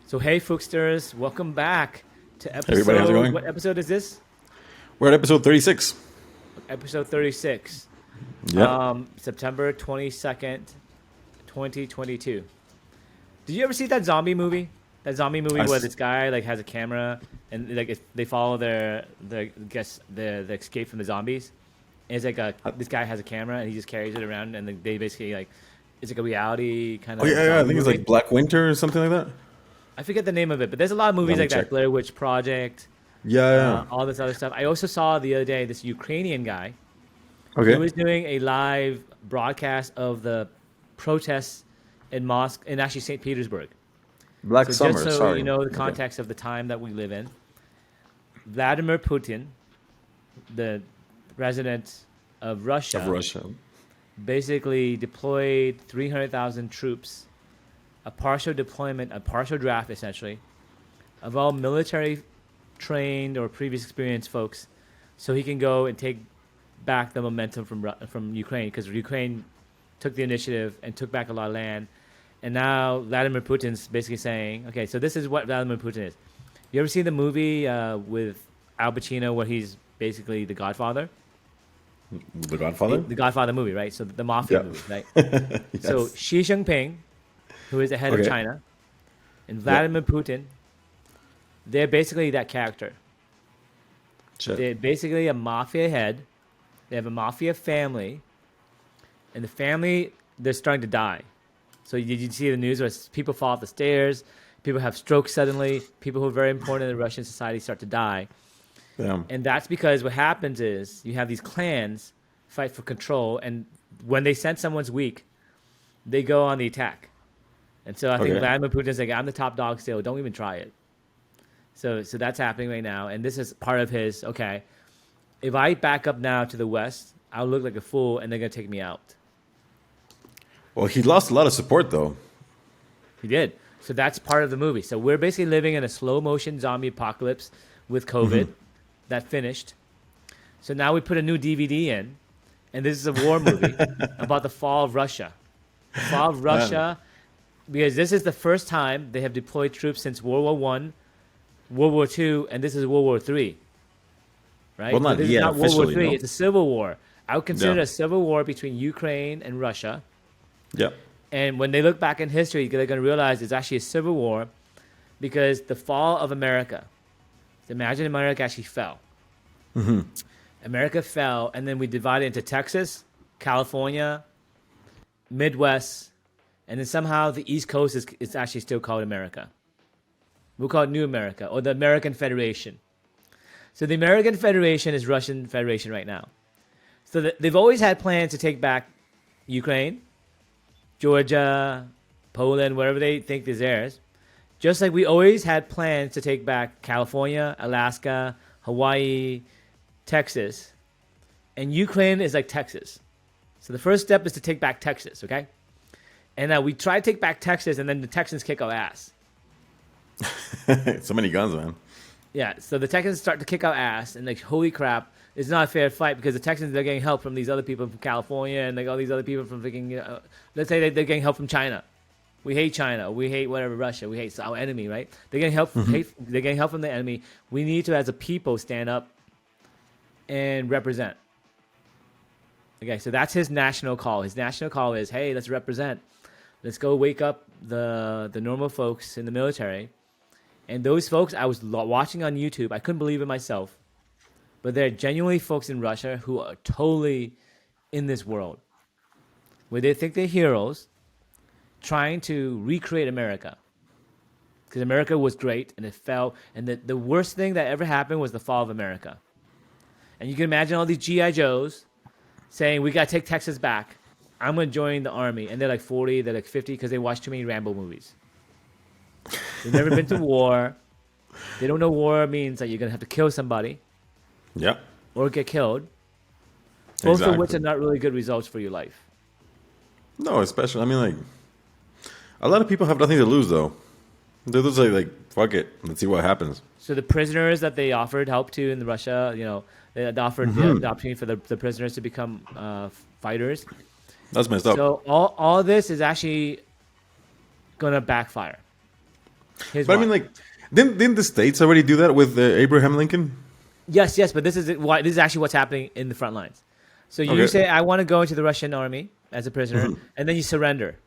So hey, Fooksters, welcome back to Hey everybody, how's it episode. going? What episode is this? We're at episode 36. Episode 36, Yep. September 22nd, 2022. Did you ever see that zombie movie? That zombie movie I where s- this guy like has a camera and like they follow the escape from the zombies. And it's like this guy has a camera and he just carries it around and they basically like it's like a reality kind oh of yeah, I zombie think it's movie. like Black Winter or something like that. I forget the name of it, but there's a lot of movies Let me like check. that. Blair Witch Project. Yeah, yeah. All this other stuff. I also saw the other day this Ukrainian guy. He Okay. was doing a live broadcast of the protests in Moscow, in actually St. Petersburg. Black So just Summer. so you Sorry. know the Okay. context of the time that we live in, Vladimir Putin, the president of Russia, Of Russia. basically deployed 300,000 troops, a partial deployment, a partial draft essentially, of all military trained or previous experienced folks, so he can go and take back the momentum from Ukraine because Ukraine took the initiative and took back a lot of land, and now Vladimir Putin's basically saying, okay, so this is what Vladimir Putin is. You ever seen the movie with Al Pacino where he's basically the Godfather? The The, Godfather. the Godfather movie, right? So the mafia Yeah. movie, right? So Yes. Xi Jinping, who is the head of Okay. China, and Yep. Vladimir Putin, they're basically that character. Shit. They're basically a mafia head. They have a mafia family, and the family they're starting to die. So did you see the news where people fall off the stairs, people have strokes suddenly, people who are very important in the Russian society start to die, Damn. and that's because what happens is you have these clans fight for control, and when they sense someone's weak, they go on the attack. And so I think Okay. Vladimir Putin's like, I'm the top dog still. Don't even try it. So that's happening right now, and this is part of his. Okay, if I back up now to the West, I'll look like a fool, and they're gonna take me out. Well, he lost a lot of support though. He did. So that's part of the movie. So we're basically living in a slow motion zombie apocalypse with COVID that finished. So now we put a new DVD in, and this is a war movie about the fall of Russia. The fall of Russia, because this is the first time they have deployed troops since World War One, World War Two, and this is World War Three. Right? Well, So not this is yet not World War officially, Three. no. It's a civil war. I would consider it Yeah. a civil war between Ukraine and Russia. Yep. And when they look back in history, they're going to realize it's actually a civil war because the fall of America. Imagine America actually fell. America fell, and then we divided into Texas, California, Midwest, and then somehow the East Coast is actually still called America. We'll call it New America or the American Federation. So the American Federation is Russian Federation right now. So they've always had plans to take back Ukraine, Georgia, Poland, wherever they think is theirs. Just like we always had plans to take back California, Alaska, Hawaii, Texas. And Ukraine is like Texas. So the first step is to take back Texas, okay? And we try to take back Texas, and then the Texans kick our ass. So many guns, man. Yeah, so the Texans start to kick our ass, and like, holy crap, it's not a fair fight because the Texans, they're getting help from these other people from California and like all these other people from freaking, let's say they're getting help from China. We hate China. We hate whatever Russia. We hate our enemy, right? They're getting help. They're getting help from the enemy. We need to, as a people, stand up and represent. Okay, so that's his national call. His national call is, hey, let's represent. Let's go wake up the normal folks in the military. And those folks, I was watching on YouTube. I couldn't believe it myself. But there are genuinely folks in Russia who are totally in this world, where they think they're heroes, trying to recreate America. Because America was great, and it fell. And the worst thing that ever happened was the fall of America. And you can imagine all these G.I. Joes saying, we got to take Texas back. I'm going to join the army. And they're like 40, they're like 50, because they watch too many Rambo movies. They've never been to war. They don't know war means that you're going to have to kill somebody Yep. or get killed. Both of which Exactly. are not really good results for your life. No, especially. I mean, like, a lot of people have nothing to lose though. They're just like, fuck it. Let's see what happens. So the prisoners that they offered help to in Russia, they offered the opportunity for the prisoners to become fighters. That's messed up. So all this is actually going to backfire. Here's But I why. mean, like, didn't the states already do that with Abraham Lincoln? Yes, yes, but this is why. This is actually what's happening in the front lines. So you Okay. say, "I want to go into the Russian army as a prisoner," and then you surrender.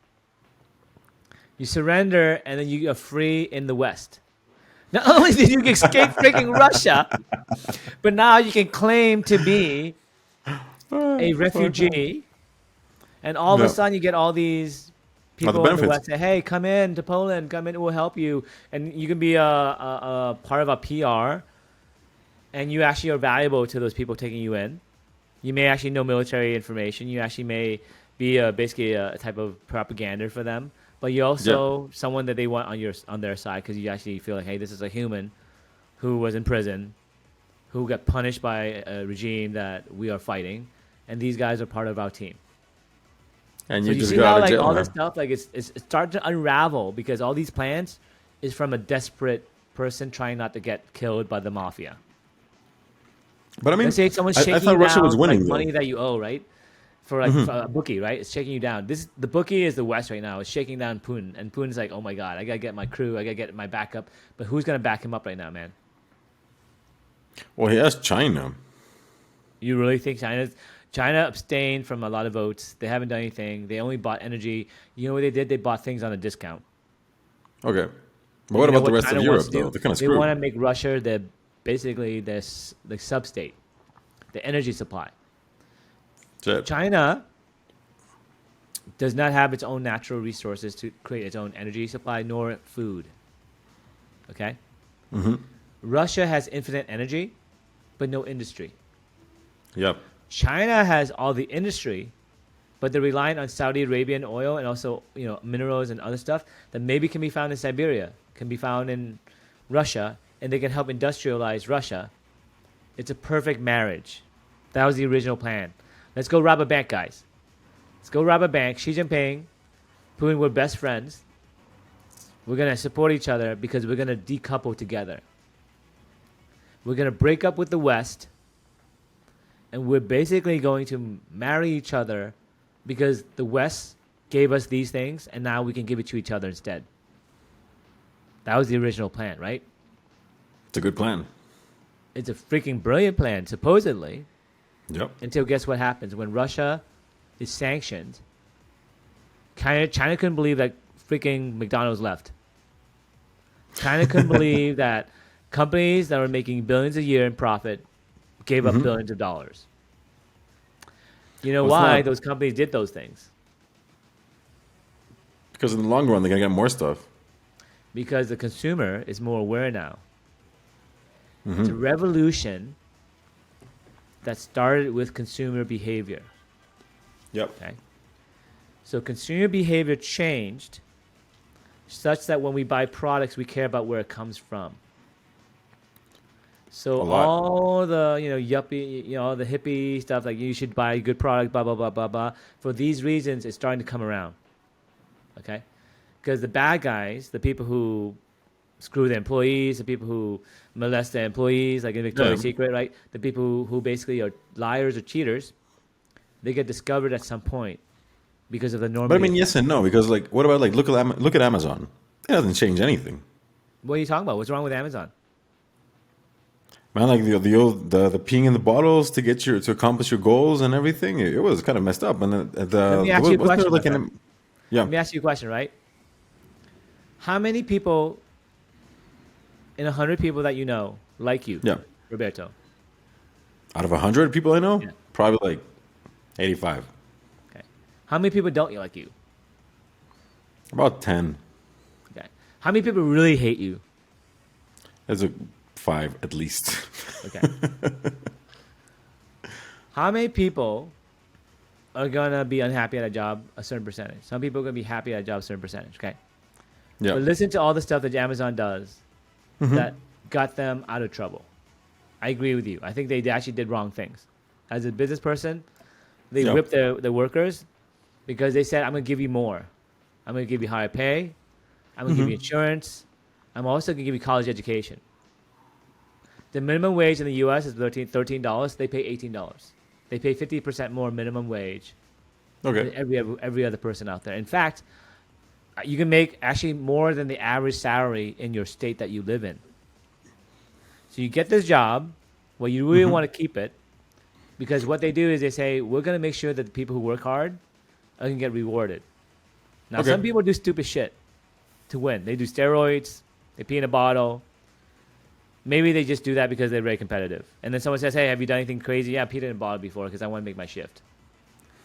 You surrender, and then you are free in the West. Not only did you escape freaking Russia, but now you can claim to be a Fuck. refugee, and all of a No. sudden you get all these Not the people in the benefits. West say, "Hey, come in to Poland. Come in, we'll help you," and you can be a part of a PR, and you actually are valuable to those people taking you in. You may actually know military information. You actually may be basically a type of propaganda for them. But you're Yeah. also someone that they want on their side because you actually feel like, hey, this is a human who was in prison, who got punished by a regime that we are fighting, and these guys are part of our team. And So you you just see got how out of like jail all now. this stuff like it's starting to unravel because all these plans is from a desperate person trying not to get killed by the mafia. But I mean, Let's say someone's I shaking you thought Russia was down like winning though. money that you owe, right? For a bookie, right? It's shaking you down. The bookie is the West right now. It's shaking down Putin, and Putin's like, oh my god, I gotta get my crew, I gotta get my backup. But who's gonna back him up right now, man? Well, he asked China. You really think China abstained from a lot of votes? They haven't done anything. They only bought energy. You know what they did? They bought things on a discount. Okay. But And what you know about the rest of China Europe wants to though? do? They're kind of They want to screwed. make Russia basically the sub-state, the energy supply. Shit. China does not have its own natural resources to create its own energy supply nor food. Okay? Russia has infinite energy, but no industry. Yep. China has all the industry, but they're reliant on Saudi Arabian oil and also minerals and other stuff that maybe can be found in Siberia, can be found in Russia, and they can help industrialize Russia. It's a perfect marriage. That was the original plan. Let's go rob a bank, guys. Let's go rob a bank. Xi Jinping, Putin, we're best friends. We're going to support each other because we're going to decouple together. We're going to break up with the West, and we're basically going to marry each other because the West gave us these things, and now we can give it to each other instead. That was the original plan, right? It's a good plan. It's a freaking brilliant plan, supposedly, Yep. until guess what happens? When Russia is sanctioned, China couldn't believe that freaking McDonald's left. China couldn't believe that companies that were making billions a year in profit gave up billions of dollars. You know Well, it's why not- those companies did those things? Because in the long run, they're gonna get more stuff. Because the consumer is more aware now. It's a revolution that started with consumer behavior. Yep. Okay. So consumer behavior changed such that when we buy products, we care about where it comes from. So A lot. all the yuppie, the hippie stuff like you should buy a good product, blah blah blah blah blah. For these reasons, it's starting to come around. Okay, because the bad guys, the people who screw the employees, the people who molest the employees, like in Victoria's Yeah. Secret, right? The people who basically are liars or cheaters, they get discovered at some point because of the norm. But I mean, yes and no. Because like, what about like look at Amazon? It doesn't change anything. What are you talking about? What's wrong with Amazon? Man, like the peeing in the bottles to get to accomplish your goals and everything, it was kind of messed up. And Let me ask you a wasn't there question, like my friend. yeah, Let me ask you a question, right? How many people in 100 people that you know like you, yeah. Roberto? Out of 100 people I know, Yeah. probably like 85, Okay. How many people don't like you? about 10. Okay. How many people really hate you? There's a 5 at least. Okay. How many people are gonna be unhappy at a job a certain percentage? Some people are gonna be happy at a job a certain percentage. Okay. Yeah. But listen to all the stuff that Amazon does that got them out of trouble. I agree with you. I think they actually did wrong things. As a business person, they Yeah. whipped their workers because they said, I'm going to give you more. I'm going to give you higher pay. I'm going to give you insurance. I'm also going to give you college education. The minimum wage in the U.S. is $13. They pay $18. They pay 50% more minimum wage than Okay. every other person out there. In fact, You can make actually more than the average salary in your state that you live in. So you get this job, well, you really want to keep it, because what they do is they say, we're going to make sure that the people who work hard are going to get rewarded. Now, Okay. some people do stupid shit to win. They do steroids, they pee in a bottle. Maybe they just do that because they're very competitive. And then someone says, hey, have you done anything crazy? Yeah, I peed in a bottle before because I want to make my shift.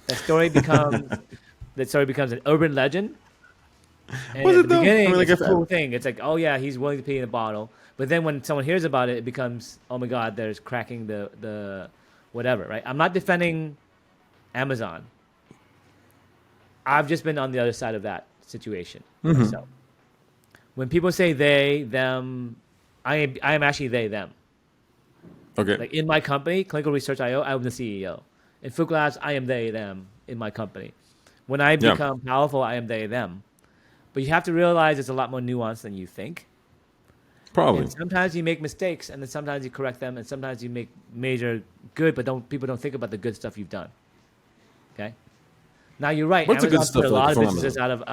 That story becomes an urban legend. And Was at it the though? I beginning, mean, like, it's a if cool thing. It's like, oh yeah, he's willing to pee in a bottle. But then when someone hears about it, it becomes, oh my God, there's cracking the whatever, right? I'm not defending Amazon. I've just been on the other side of that situation myself. When people say they, them, I am actually they, them. Okay. Like in my company, Clinical Research IO, I'm the CEO. In Phuc Labs, I am they, them in my company. When I Yeah. become powerful, I am they, them. But you have to realize it's a lot more nuanced than you think. Probably. And sometimes you make mistakes, and then sometimes you correct them, and sometimes you make major good, but people don't think about the good stuff you've done. Okay. Now you're right. What's the good Amazon stuff put a lot of from businesses out of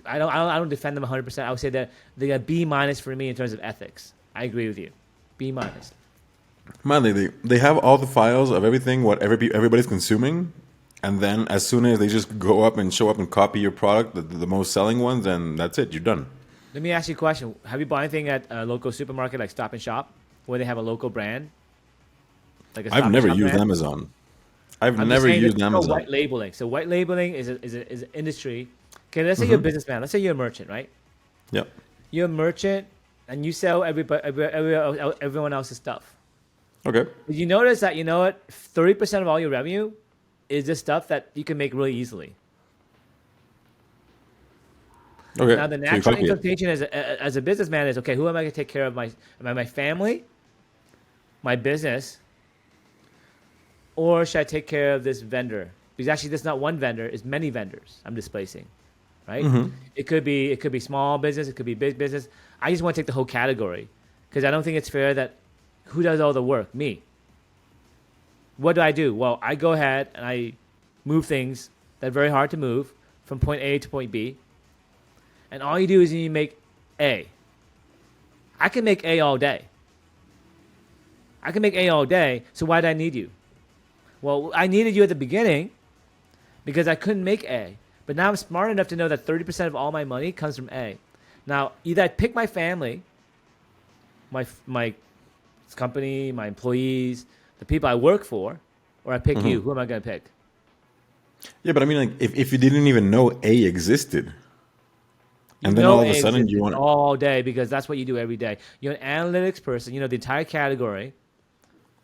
I don't defend them 100%. I would say that they got B- for me in terms of ethics. I agree with you. B-. Man, they have all the files of everything what everybody's consuming, and then as soon as they just go up and show up and copy your product, the most selling ones, and that's it. You're done. Let me ask you a question. Have you bought anything at a local supermarket like Stop and Shop, where they have a local brand? Like a Stop I've and never Shop used brand? Amazon. I've I'm just never saying used it's called Amazon. white labeling. So white labeling is an industry. Okay, let's say you're a businessman. Let's say you're a merchant, right? Yep. You're a merchant and you sell everyone else's stuff. Okay. But you notice that, 30% of all your revenue is this stuff that you can make really easily. Okay. Now, the So you natural copy it. implication as a businessman is, okay, who am I going to take care of? My family, my business, or should I take care of this vendor? Because actually, there's not one vendor; it's many vendors I'm displacing, right? It could be small business, it could be big business. I just want to take the whole category because I don't think it's fair that who does all the work? Me. What do? Well, I go ahead and I move things that are very hard to move from point A to point B. And all you do is you make A. I can make A all day. So why do I need you? Well, I needed you at the beginning because I couldn't make A. But now I'm smart enough to know that 30% of all my money comes from A. Now, either I pick my family, my company, my employees, the people I work for, or I pick you. Who am I going to pick? Yeah, but I mean, like, if you didn't even know A existed, You and then know all of a A sudden you exists want to. all day because that's what you do every day. You're an analytics person. The entire category.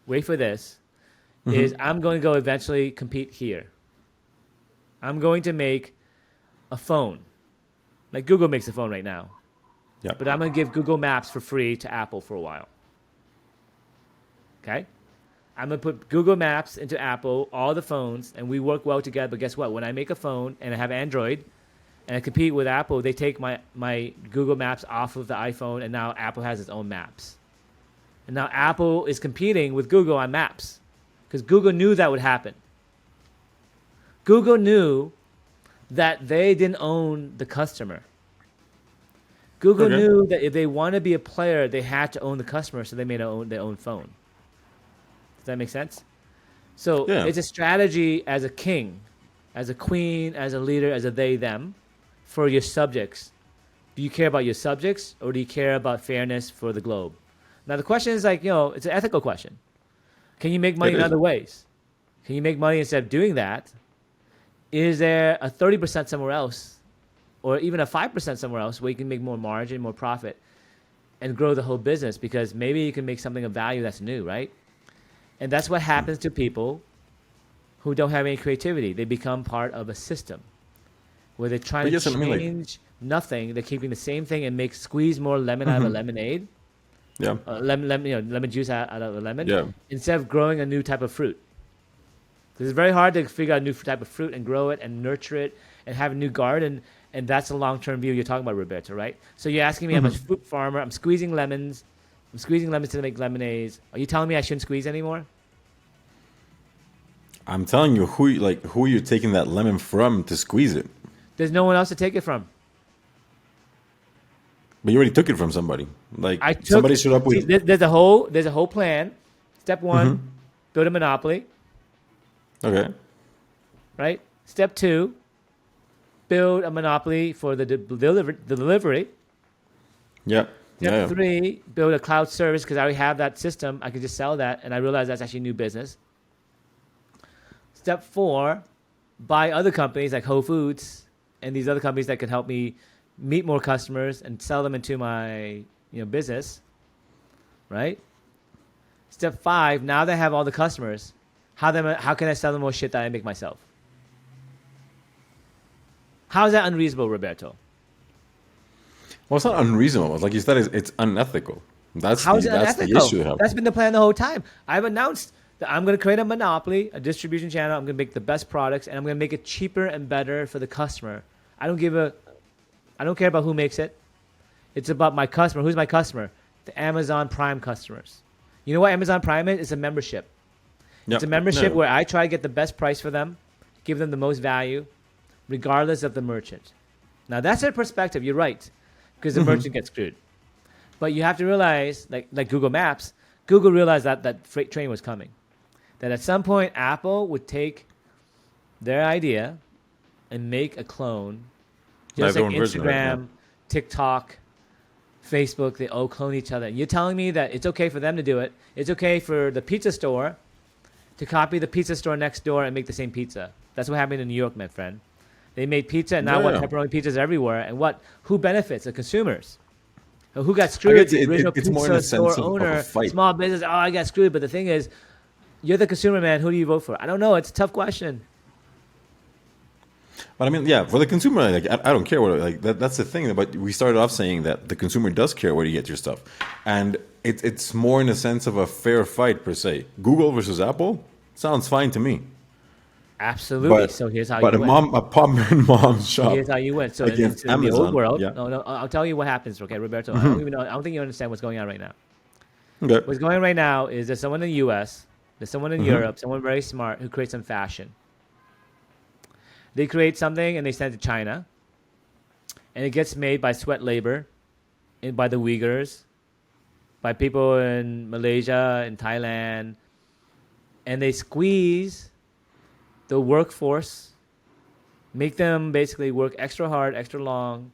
Wait for this. Is I'm going to go eventually compete here. I'm going to make a phone, like Google makes a phone right now. Yeah. But I'm going to give Google Maps for free to Apple for a while. Okay? I'm going to put Google Maps into Apple, all the phones, and we work well together. But guess what? When I make a phone and I have Android and I compete with Apple, they take my Google Maps off of the iPhone, and now Apple has its own maps. And now Apple is competing with Google on maps because Google knew that would happen. Google knew that they didn't own the customer. Google Okay. knew that if they want to be a player, they had to own the customer, so they made their own phone. Does that make sense? So Yeah. it's a strategy as a king, as a queen, as a leader, as a they, them, for your subjects. Do you care about your subjects, or do you care about fairness for the globe? Now, the question is it's an ethical question. Can you make money It in is. other ways? Can you make money instead of doing that? Is there a 30% somewhere else, or even a 5% somewhere else where you can make more margin, more profit, and grow the whole business? Because maybe you can make something of value that's new, right? And that's what happens to people who don't have any creativity. They become part of a system where they're trying But yes, to I mean, like- change nothing. They're keeping the same thing and squeeze more lemon out of a lemonade, Yeah. lemon juice out of a lemon, Yeah. instead of growing a new type of fruit. Because it's very hard to figure out a new type of fruit and grow it and nurture it and have a new garden. And that's a long-term view you're talking about, Roberto, right? So you're asking me, I'm a fruit farmer. I'm squeezing lemons. I'm squeezing lemons to make lemonades. Are you telling me I shouldn't squeeze anymore? I'm telling you who you're taking that lemon from to squeeze it. There's no one else to take it from. But you already took it from somebody. Like I took. somebody showed up See, with. there's a whole plan. Step one, build a monopoly. Okay. Right. Step two, build a monopoly for the delivery. Yeah. Step Yeah. three, build a cloud service because I already have that system. I can just sell that, and I realize that's actually new business. Step four, buy other companies like Whole Foods and these other companies that can help me meet more customers and sell them into my business. Right. Step five, now that I have all the customers, how can I sell them more shit that I make myself? How is that unreasonable, Roberto? Well, it's not unreasonable. Like you said, it's unethical. How is it That's the unethical? issue you have. That's been the plan the whole time. I've announced that I'm going to create a monopoly, a distribution channel. I'm going to make the best products, and I'm going to make it cheaper and better for the customer. I don't care about who makes it. It's about my customer. Who's my customer? The Amazon Prime customers. You know what Amazon Prime is? It's a membership. Yep. It's a membership where I try to get the best price for them, give them the most value, regardless of the merchant. Now, that's their perspective. You're right, because the merchant gets screwed. But you have to realize, like Google Maps, Google realized that freight train was coming. That at some point, Apple would take their idea and make a clone, just like Instagram, TikTok, Facebook, they all clone each other. And you're telling me that it's okay for them to do it. It's okay for the pizza store to copy the pizza store next door and make the same pizza. That's what happened in New York, my friend. They made pizza, and now pepperoni pizzas everywhere. And who benefits? The consumers. Who got screwed? The original pizza store owner, small business. Oh, I got screwed. But the thing is, you're the consumer, man. Who do you vote for? I don't know. It's a tough question. But I mean, yeah, for the consumer, like I don't care what that's the thing. But we started off saying that the consumer does care where you get your stuff, and it's more in the sense of a fair fight per se. Google versus Apple sounds fine to me. Absolutely. So here's how you win. But a pop and mom's shop. Here's how you win. So against in Amazon, the old world, yeah. no, I'll tell you what happens. Okay, Roberto. I don't even know. I don't think you understand what's going on right now. Okay. What's going on right now is there's someone in the U.S., there's someone in Europe, someone very smart who creates some fashion. They create something and they send it to China, and it gets made by sweat labor, and by the Uyghurs, by people in Malaysia and Thailand, and they squeeze the workforce, make them basically work extra hard, extra long,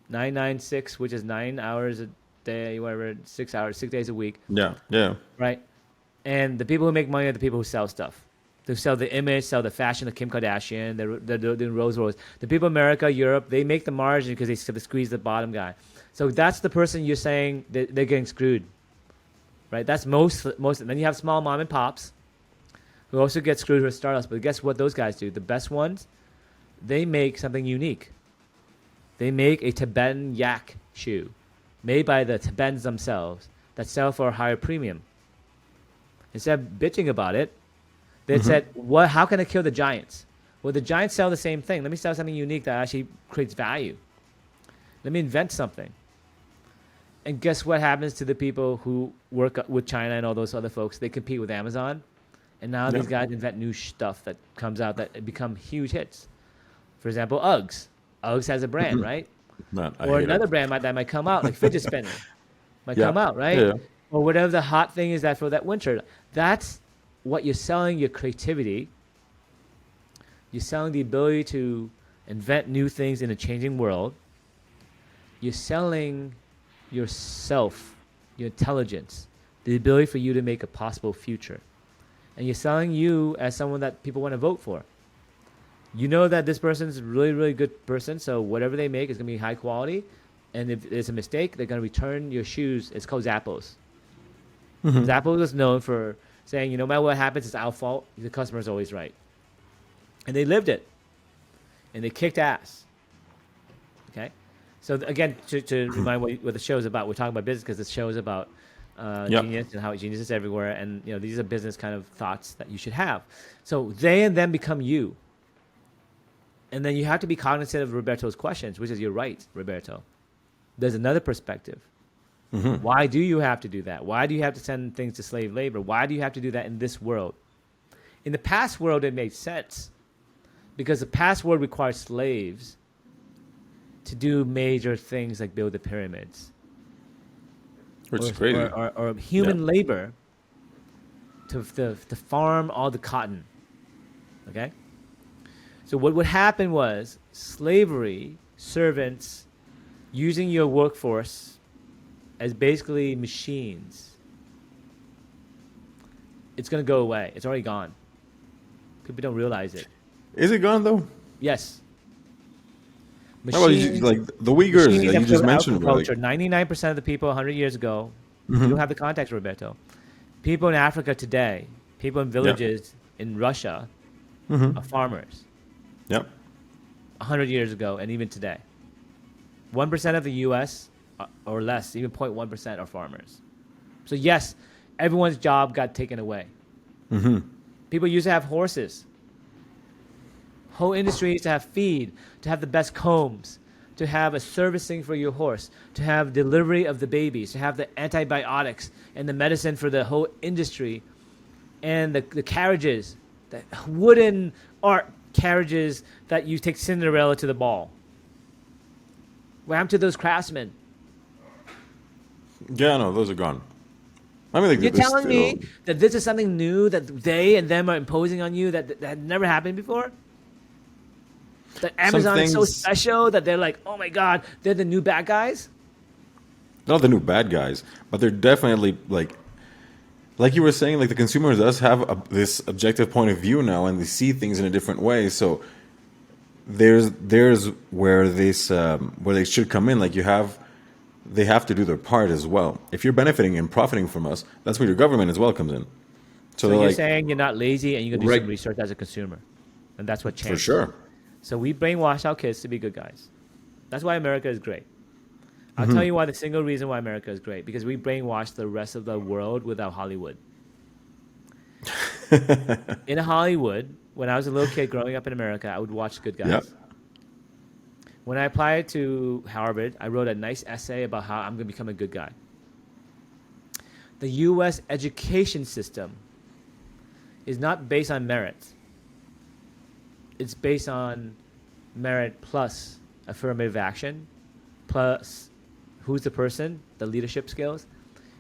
996, which is 9 hours a day, whatever, 6 hours, 6 days a week. Yeah, yeah. Right? And the people who make money are the people who sell stuff. They sell the image, sell the fashion of Kim Kardashian, they're doing Rolls Royce. The people in America, Europe, they make the margin because they squeeze the bottom guy. So that's the person you're saying they're getting screwed. Right? That's most. And then you have small mom and pops who also get screwed with startups. But guess what those guys do? The best ones, they make something unique. They make a Tibetan yak shoe made by the Tibetans themselves that sell for a higher premium. Instead of bitching about it, they said, how can I kill the giants? Well, the giants sell the same thing. Let me sell something unique that actually creates value. Let me invent something. And guess what happens to the people who work with China and all those other folks? They compete with Amazon. And now these guys invent new stuff that comes out that become huge hits. For example, Uggs. Uggs has a brand, right? Or another brand that might come out, like fidget spinner. Might come out, right? Yeah. Or whatever the hot thing is that for that winter. That's what you're selling, your creativity. You're selling the ability to invent new things in a changing world. You're selling yourself, your intelligence, the ability for you to make a possible future. And you're selling you as someone that people want to vote for. You know that this person's a really, really good person, so whatever they make is going to be high quality. And if it's a mistake, they're going to return your shoes. It's called Zappos. Zappos is known for saying, no matter what happens, it's our fault. The customer's always right. And they lived it. And they kicked ass. Okay? So again, to remind what the show is about, we're talking about business because the show is about genius and how genius is everywhere. And these are business kind of thoughts that you should have. So they and them become you. And then you have to be cognizant of Roberto's questions, which is, you're right, Roberto. There's another perspective. Why do you have to do that? Why do you have to send things to slave labor? Why do you have to do that in this world? In the past world, it made sense because the past world required slaves to do major things like build the pyramids, Which is crazy. or human labor to farm all the cotton. Okay? So what would happen was slavery, servants, using your workforce as basically machines. It's going to go away. It's already gone. People don't realize it. Is it gone though? Yes. How about like the Uyghurs that you just mentioned? Like, 99% of the people 100 years ago, you don't have the context, Roberto. People in Africa today, people in villages in Russia are farmers. Yep. 100 years ago and even today. 1% of the U.S. or less, even 0.1% are farmers. So yes, everyone's job got taken away. People used to have horses. Whole industry used to have feed, to have the best combs, to have a servicing for your horse, to have delivery of the babies, to have the antibiotics and the medicine for the whole industry, and the carriages, the wooden art carriages that you take Cinderella to the ball. What happened to those craftsmen? Yeah, no, those are gone. I mean, like, You're telling me that this is something new that they and them are imposing on you that had never happened before? That Amazon is so special that they're like, oh my God, they're the new bad guys? Not the new bad guys, but they're definitely like you were saying, like the consumer does have this objective point of view now, and they see things in a different way. So there's where this where they should come in. Like they have to do their part as well. If you're benefiting and profiting from us, that's where your government as well comes in. So you're saying you're not lazy and you're gonna do some research as a consumer, and that's what changed. For sure. So we brainwash our kids to be good guys. That's why America is great. I'll tell you why, the single reason why America is great, because we brainwash the rest of the world without Hollywood. In Hollywood, when I was a little kid growing up in America, I would watch Good Guys. Yep. When I applied to Harvard, I wrote a nice essay about how I'm going to become a good guy. The U.S. education system is not based on merit. It's based on merit plus affirmative action, plus who's the person, the leadership skills,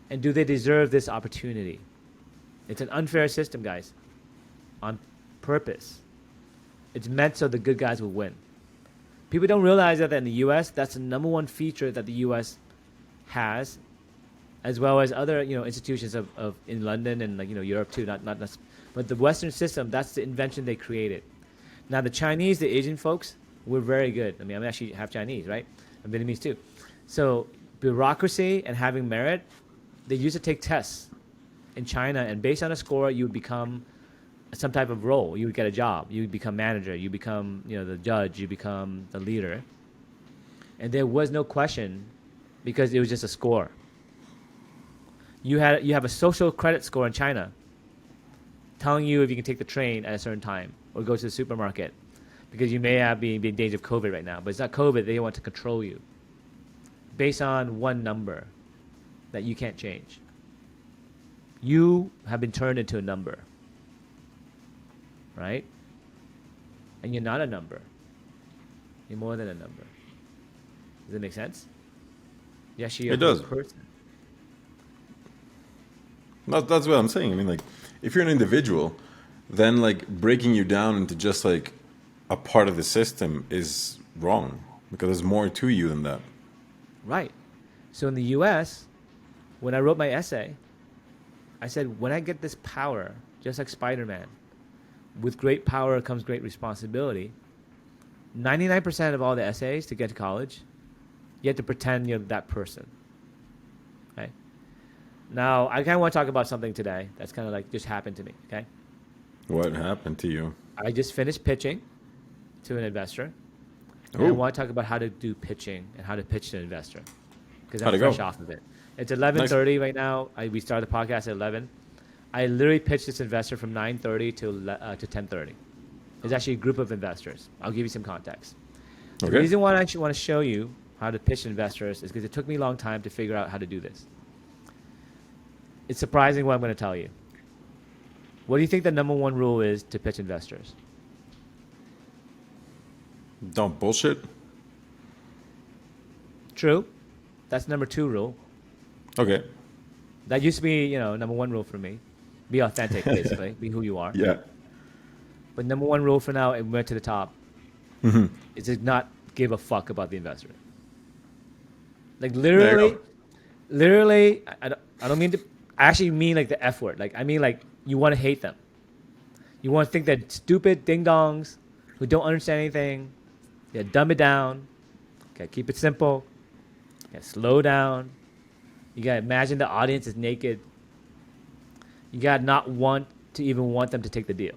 and do they deserve this opportunity? It's an unfair system, guys, on purpose. It's meant so the good guys will win. People don't realize that in the U.S., that's the number one feature that the U.S. has, as well as other institutions of in London and Europe too. But the Western system, that's the invention they created. Now the Chinese, the Asian folks, we're very good. I mean, I'm actually half Chinese, right? I'm Vietnamese too. So bureaucracy and having merit, they used to take tests in China, and based on a score, you would become some type of role. You would get a job. You would become manager. You become the judge. You become the leader. And there was no question, because it was just a score. You have a social credit score in China telling you if you can take the train at a certain time or go to the supermarket, because you may be in danger of COVID right now. But it's not COVID. They want to control you based on one number that you can't change. You have been turned into a number, right? And you're not a number. You're more than a number. Does that make sense? Yes, you're a person. That's what I'm saying. I mean, like, if you're an individual, then like breaking you down into just like a part of the system is wrong, because there's more to you than that. Right. So in the U.S., when I wrote my essay, I said, when I get this power, just like Spider-Man, with great power comes great responsibility. 99% of all the essays to get to college, you have to pretend you're that person. Okay? Now, I kind of want to talk about something today that's kind of like just happened to me, okay? What happened to you? I just finished pitching to an investor. And I want to talk about how to do pitching and how to pitch to an investor, because I'm fresh off of it. It's 11:30 right now. We started the podcast at 11. I literally pitched this investor from 9:30 to 10:30. It's actually a group of investors. I'll give you some context. Okay. The reason why I want to show you how to pitch investors is because it took me a long time to figure out how to do this. It's surprising what I'm going to tell you. What do you think the number one rule is to pitch investors? Don't bullshit. True. That's number 2 rule. Okay. That used to be, number 1 rule for me. Be authentic, basically. Be who you are. Yeah. But number 1 rule for now, it went to the top, is to not give a fuck about the investor. Like literally, I don't mean to. I actually mean like the F word. Like I mean like you want to hate them. You want to think they're stupid ding dongs who don't understand anything. You gotta dumb it down. You gotta keep it simple. You gotta slow down. You gotta imagine the audience is naked. You gotta not want to even want them to take the deal.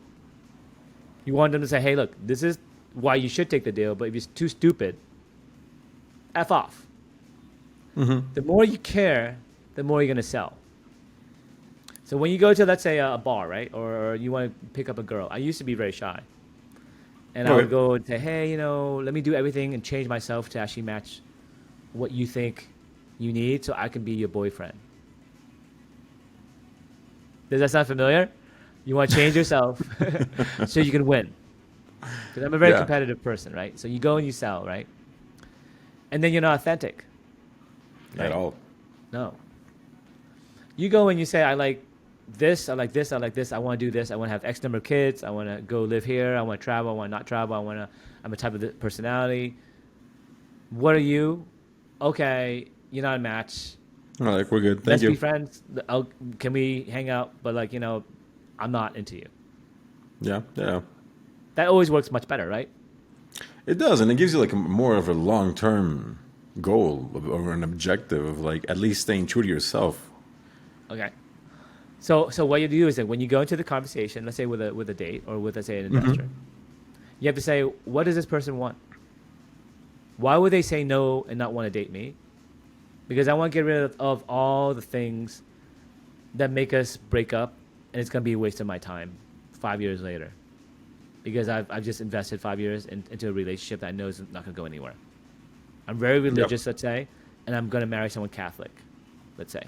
You want them to say, hey, look, this is why you should take the deal, but if you're too stupid, F off. The more you care, the more you're going to sell. So when you go to, let's say, a bar, right? Or you want to pick up a girl. I used to be very shy. And I would go and say, hey, let me do everything and change myself to actually match what you think you need so I can be your boyfriend. Does that sound familiar? You want to change yourself so you can win. Because I'm a very competitive person, right? So you go and you sell, right? And then you're not authentic. Right? At all. No. You go and you say, I like this, I like this, I like this, I want to do this, I want to have X number of kids, I want to go live here, I want to travel, I want to not travel, I'm a type of personality. What are you? Okay, you're not a match. All right, we're good. Thank Let's you. be friends. Can we hang out? But I'm not into you. Yeah. That always works much better, right? It does, and it gives you like more of a long-term goal or an objective of like at least staying true to yourself. Okay. So what you do is that when you go into the conversation, let's say with a date or with, let's say, an investor, you have to say, what does this person want? Why would they say no and not want to date me? Because I want to get rid of all the things that make us break up, and it's going to be a waste of my time 5 years later. Because I've just invested 5 years into a relationship that I know is not going to go anywhere. I'm very religious, let's say, and I'm going to marry someone Catholic, let's say.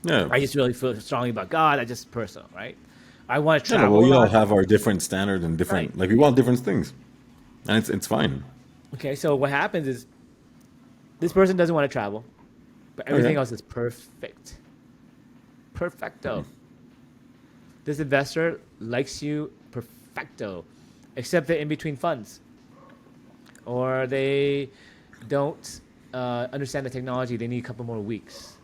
Yeah. I just really feel strongly about God. I just personal, right? I want to travel. Well, we all have our different standards and different, like we want different things, and it's fine. Okay, so what happens is this person doesn't want to travel, but everything else is perfect. Perfecto. This investor likes you perfecto, except they're in between funds, or they don't understand the technology. They need a couple more weeks.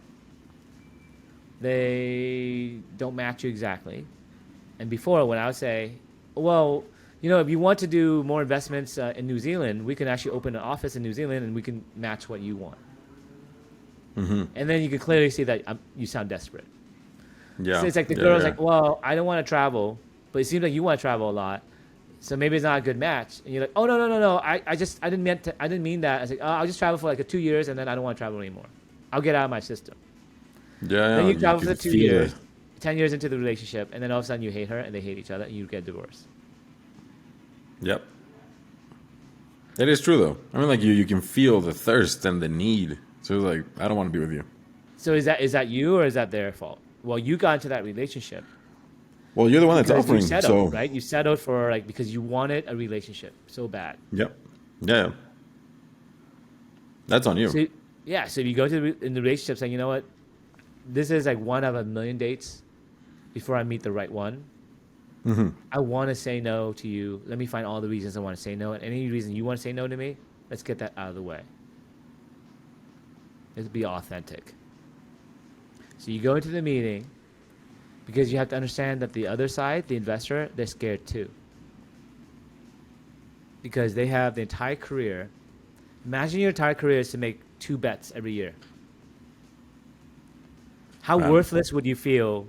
They don't match you exactly. And before, when I would say, well, if you want to do more investments in New Zealand, we can actually open an office in New Zealand and we can match what you want. And then you can clearly see that you sound desperate. Yeah. So it's like the girl's like, well, I don't want to travel, but it seems like you want to travel a lot. So maybe it's not a good match. And you're like, oh, no. I didn't mean that. I was like, I'll just travel for like 2 years and then I don't want to travel anymore. I'll get out of my system. Yeah. Then you travel for 2 years, 10 years into the relationship, and then all of a sudden you hate her and they hate each other and you get divorced. Yep. It is true though. I mean, like you can feel the thirst and the need. So it's like, I don't want to be with you. So is that you or is that their fault? Well, you got into that relationship. Well, you're the one that's Because offering. you settled, So right? You settled for because you wanted a relationship so bad. Yep. Yeah. That's on you. So, so if you go in the relationship saying, you know what, this is like one out of a million dates before I meet the right one. I want to say no to you. Let me find all the reasons I want to say no. And any reason you want to say no to me, let's get that out of the way. Let's be authentic. So you go into the meeting because you have to understand that the other side, the investor, they're scared too. Because they have the entire career. Imagine your entire career is to make 2 bets every year. How worthless would you feel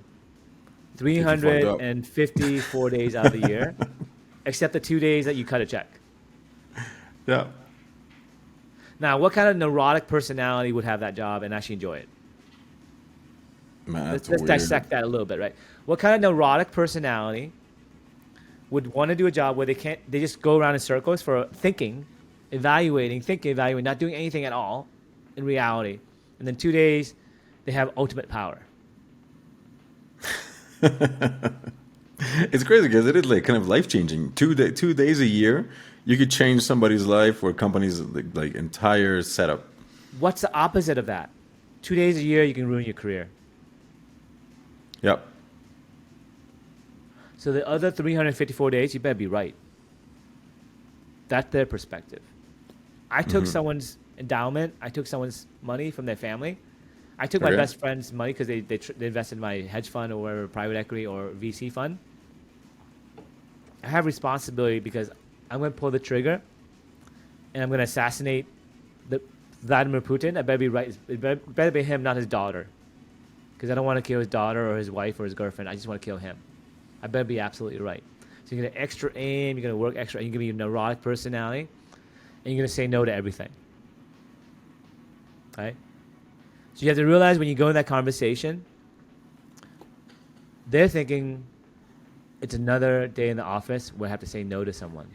354 days out of the year, except the 2 days that you cut a check? Yeah. Now, what kind of neurotic personality would have that job and actually enjoy it? Man, Let's dissect that a little bit, right? What kind of neurotic personality would want to do a job where they just go around in circles for thinking, evaluating, not doing anything at all in reality. And then 2 days, they have ultimate power. It's crazy because it is like kind of life changing. 2 days a year, you could change somebody's life or company's like entire setup. What's the opposite of that? 2 days a year, you can ruin your career. Yep. So the other 354 days, you better be right. That's their perspective. I took someone's endowment. I took someone's money from their family. I took my best friend's money because they invested in my hedge fund or whatever, private equity or VC fund. I have responsibility because I'm going to pull the trigger and I'm going to assassinate Vladimir Putin. I better be right. It better be him, not his daughter. Because I don't want to kill his daughter or his wife or his girlfriend. I just want to kill him. I better be absolutely right. So you're going to extra aim. You're going to work extra. You're going to be a neurotic personality. And you're going to say no to everything. Right? So you have to realize when you go in that conversation, they're thinking it's another day in the office where I have to say no to someone.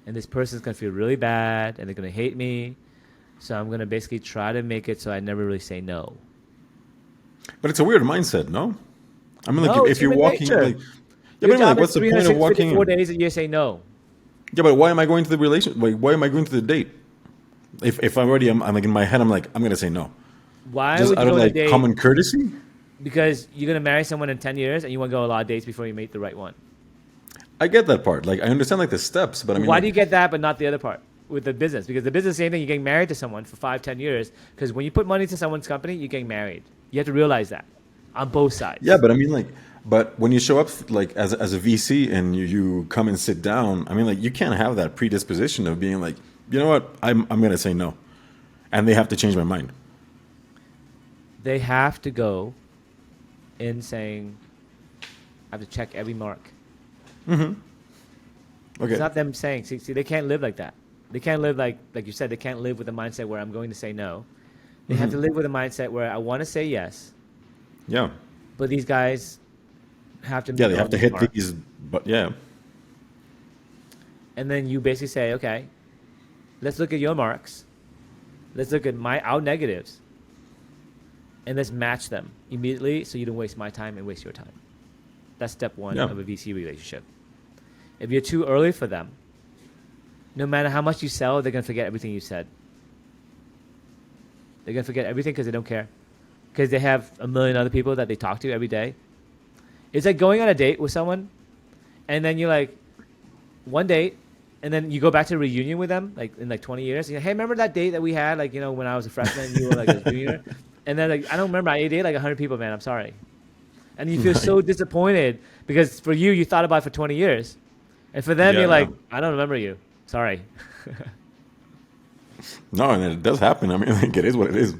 And this person's going to feel really bad and they're going to hate me. So I'm going to basically try to make it so I never really say no. But it's a weird mindset, no? I mean, like, No, if you're walking, nature. like, yeah, but I mean, like, what's the point of walking? 4 days a year say no. Yeah, but why am I going to the relation? Like, why am I going to the date? If I'm already, I'm like in my head, I'm like, I'm gonna say no. Why Just would you out go of on a like date? common courtesy. Because you're going to marry someone in 10 years and you want to go a lot of dates before you meet the right one. I get that part. Like, I understand like the steps, but I mean, Why like, do you get that but not the other part with the business? Because the business, same thing, you're getting married to someone for 5-10 years. Because when you put money into someone's company, you're getting married. You have to realize that on both sides. Yeah, but I mean, like, but when you show up like as a VC and you come and sit down, I mean, like, you can't have that predisposition of being like, you know what, I'm gonna say no, and they have to change my mind. They have to go in saying, I have to check every mark. Okay. It's not them saying, see, they can't live like that. They can't live like you said, they can't live with a mindset where I'm going to say no. They have to live with a mindset where I want to say yes, Yeah. but these guys have to Yeah, they have to hit mark. these. But yeah. And then you basically say, okay, let's look at your marks. Let's look at our negatives. And let's match them immediately so you don't waste my time and waste your time. That's step one of a VC relationship. If you're too early for them, no matter how much you sell, they're going to forget everything you said. They're going to forget everything because they don't care. Because they have a million other people that they talk to every day. It's like going on a date with someone, and then you're like, one date, and then you go back to a reunion with them, like in like 20 years. And you're like, hey, remember that date that we had, like, you know, when I was a freshman and you were like a junior? And then like, I don't remember. I dated like 100 people, man. I'm sorry. And you feel so disappointed because for you thought about it for 20 years. And for them, you're like, I don't remember you. Sorry. No, and it does happen. I mean, like, it is what it is.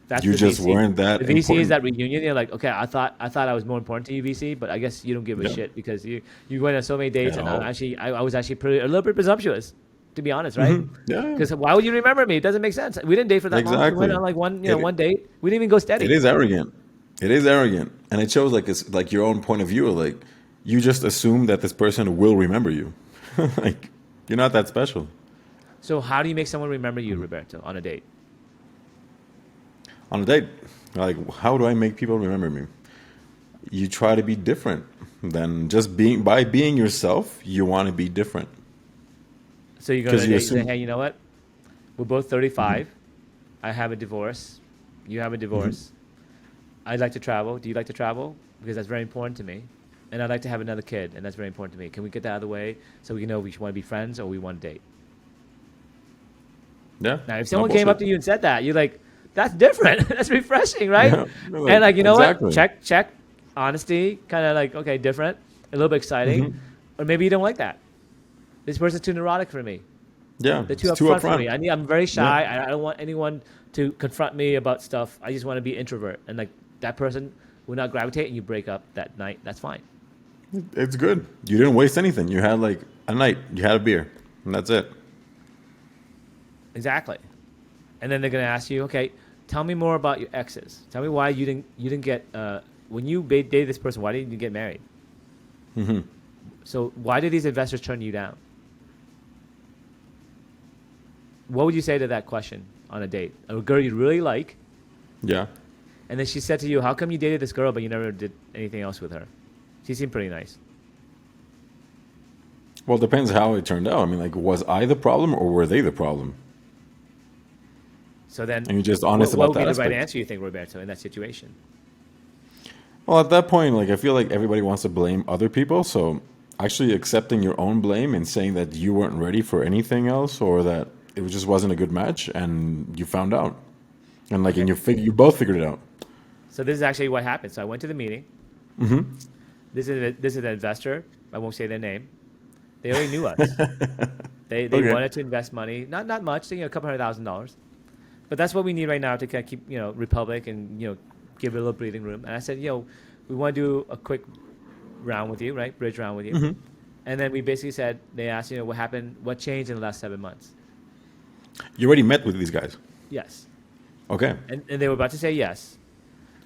That's You the just VC. weren't that The VC is important. that reunion. You're like, okay, I thought I was more important to you, VC, but I guess you don't give a shit because you went on so many dates, and I was actually a little bit presumptuous, to be honest, right? Yeah. Because why would you remember me? It doesn't make sense. We didn't date for that long. We Exactly. went on like one date. We didn't even go steady. It is arrogant. It is arrogant, and it shows like it's like your own point of view. Like, you just assume that this person will remember you. Like, you're not that special. So how do you make someone remember you, Roberto, on a date? On a date, like, how do I make people remember me? You try to be different than just being. By being yourself, you want to be different. So you go on a 'Cause date you and say, assume- hey, you know what? We're both 35. I have a divorce. You have a divorce. I'd like to travel. Do you like to travel? Because that's very important to me. And I'd like to have another kid, and that's very important to me. Can we get that out of the way so we know we want to be friends or we want to date? Yeah. Now, if someone came up to you and said that, you're like, that's different. That's refreshing, right? Yeah. No, And like, you know exactly. what? Check. Honesty, kind of like, okay, different, a little bit exciting. Or maybe you don't like that. This person's too neurotic for me. Yeah. They're too it's upfront for me. I'm very shy. I don't want anyone to confront me about stuff. I just want to be introvert. And like that person will not gravitate and you break up that night. That's fine. It's good. You didn't waste anything. You had like a night. You had a beer, and that's it. Exactly. And then they're going to ask you, okay, tell me more about your exes. Tell me why you didn't get, when you dated this person, why didn't you get married? So why did these investors turn you down? What would you say to that question on a date? A girl you really like, Yeah. and then she said to you, how come you dated this girl but you never did anything else with her? She seemed pretty nice. Well, it depends how it turned out. I mean, like, was I the problem or were they the problem? So then, And you're just honest what about would be that the right aspect. answer, you think, Roberto, in that situation? Well, at that point, like I feel like everybody wants to blame other people, so actually accepting your own blame and saying that you weren't ready for anything else or that it just wasn't a good match and you found out. And like Okay. and you both figured it out. So this is actually what happened. So I went to the meeting. This is an investor. I won't say their name. They already knew us. They Okay. wanted to invest money, not much, a couple $100,000, but that's what we need right now to kind of keep Republic and give it a little breathing room. And I said, we want to do a quick round with you, right? Bridge round with you. And then we basically said, they asked, what happened, what changed in the last 7 months? You already met with these guys. Yes. Okay. And they were about to say yes,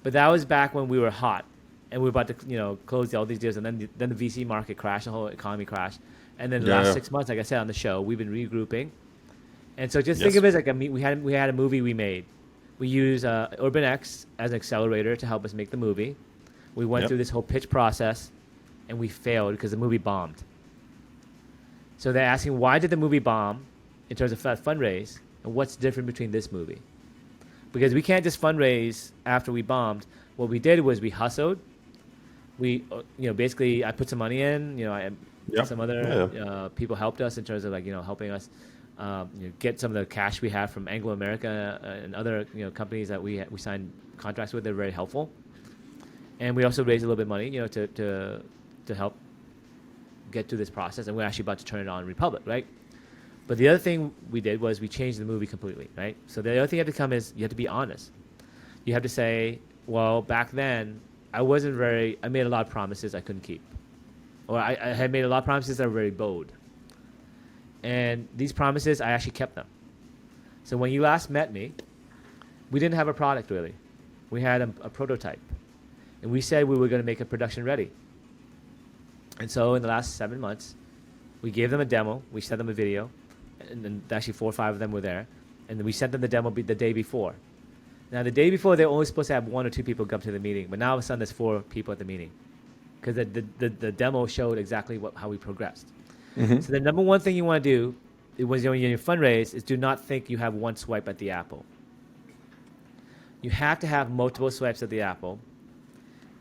but that was back when we were hot, and we were about to close all these deals, and then the VC market crashed, the whole economy crashed, and then the last 6 months, like I said on the show, we've been regrouping, and so just think of it as like we had a movie we made. We used Urban X as an accelerator to help us make the movie. We went through this whole pitch process, and we failed because the movie bombed. So they're asking, why did the movie bomb in terms of fundraise, and what's different between this movie? Because we can't just fundraise after we bombed. What we did was we hustled. We, basically, I put some money in. Some other people helped us in terms of helping us get some of the cash we have from Anglo America and other companies that we signed contracts with. They're very helpful, and we also raised a little bit of money to help get through this process. And we're actually about to turn it on Republic, right? But the other thing we did was we changed the movie completely, right? So the other thing you have to come is you have to be honest. You have to say, well, back then I made a lot of promises I couldn't keep, or I had made a lot of promises that were very bold. And these promises, I actually kept them. So when you last met me, we didn't have a product really. We had a prototype. And we said we were going to make it production ready. And so in the last 7 months, we gave them a demo. We sent them a video. And then actually 4 or 5 of them were there. And then we sent them the demo the day before. Now, the day before, they were only supposed to have 1 or 2 people come to the meeting. But now all of a sudden, there's 4 people at the meeting. Because the demo showed exactly how we progressed. So the number one thing you want to do when you're in your fundraise is do not think you have one swipe at the apple. You have to have multiple swipes at the apple.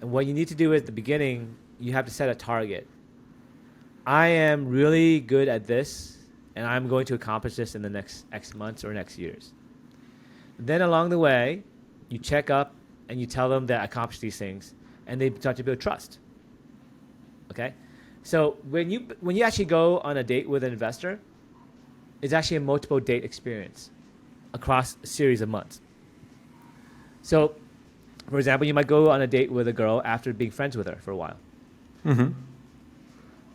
And what you need to do at the beginning, you have to set a target. I am really good at this, and I'm going to accomplish this in the next X months or next years. Then along the way, you check up and you tell them that I accomplished these things, and they start to build trust. Okay? So when you actually go on a date with an investor, it's actually a multiple date experience across a series of months. So, for example, you might go on a date with a girl after being friends with her for a while. Okay.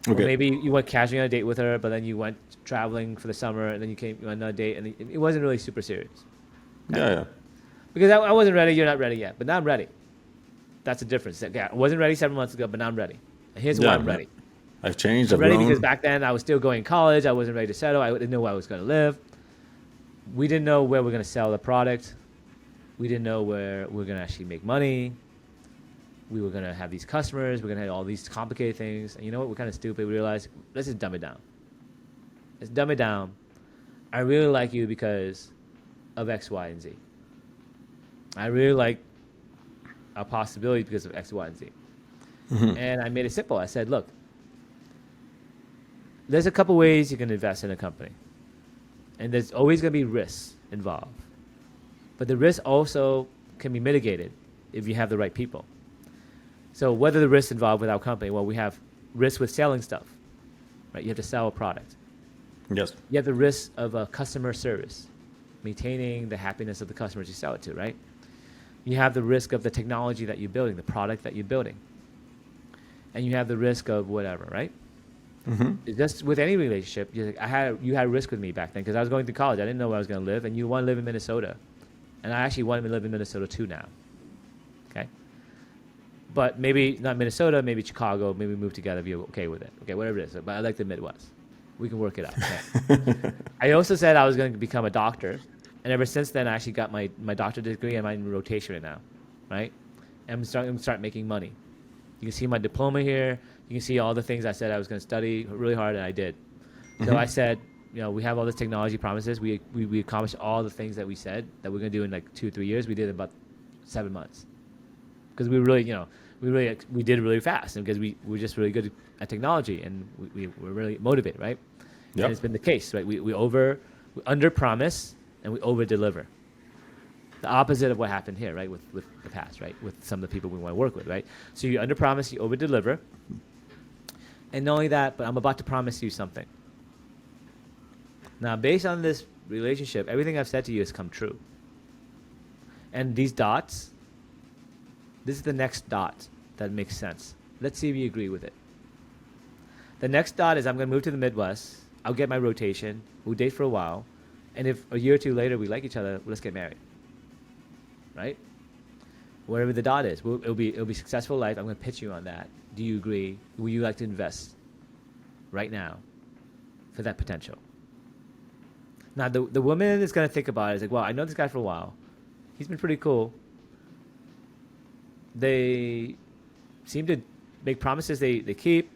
Or maybe you went casually on a date with her, but then you went traveling for the summer, and then you came on another date, and it wasn't really super serious. Yeah. Because I wasn't ready, you're not ready yet, but now I'm ready. That's the difference. Yeah, I wasn't ready 7 months ago, but now I'm ready. And here's why I'm ready. I've changed. I'm I've ready grown. because back then I was still going to college. I wasn't ready to settle. I didn't know where I was going to live. We didn't know where we're going to sell the product. We didn't know where we're going to actually make money. We were going to have these customers. We're going to have all these complicated things. And you know what? We're kind of stupid. We realized, let's just dumb it down. Let's dumb it down. I really like you because of X, Y, and Z. I really like our possibility because of X, Y, and Z. And I made it simple. I said, look, there's a couple ways you can invest in a company. And there's always going to be risks involved. But the risks also can be mitigated if you have the right people. So what are the risks involved with our company? Well, we have risks with selling stuff. Right? You have to sell a product. Yes. You have the risk of customer service, maintaining the happiness of the customers you sell it to, right? You have the risk of the technology that you're building, the product that you're building. And you have the risk of whatever, right? Just with any relationship, you had risk with me back then because I was going to college. I didn't know where I was going to live, and you want to live in Minnesota. And I actually wanted to live in Minnesota too now. Okay? But maybe not Minnesota, maybe Chicago, maybe move together if you're okay with it. Okay, whatever it is. But I like the Midwest. We can work it out. Okay? I also said I was going to become a doctor. And ever since then, I actually got my doctorate degree, and I'm in rotation right now. Right? And I'm starting to start making money. You can see my diploma here. You can see all the things I said I was going to study really hard, and I did. So I said, we have all this technology promises. We accomplished all the things that we said that we're gonna do in like 2 or 3 years. We did in about 7 months because we really, we did it really fast, and because we were just really good at technology, and we were really motivated, right? Yep. And it's been the case, right? We under promise and we over deliver. The opposite of what happened here, right? With the past, right? With some of the people we want to work with, right? So you under promise, you over deliver. And not only that, but I'm about to promise you something. Now, based on this relationship, everything I've said to you has come true. And these dots, this is the next dot that makes sense. Let's see if you agree with it. The next dot is I'm going to move to the Midwest. I'll get my rotation. We'll date for a while. And if a year or two later we like each other, let's get married. Right? Wherever the dot is, it'll be successful life. I'm going to pitch you on that. Do you agree? Will you like to invest right now for that potential? Now, the woman is going to think about it. It's like, well, I know this guy for a while. He's been pretty cool. They seem to make promises they keep.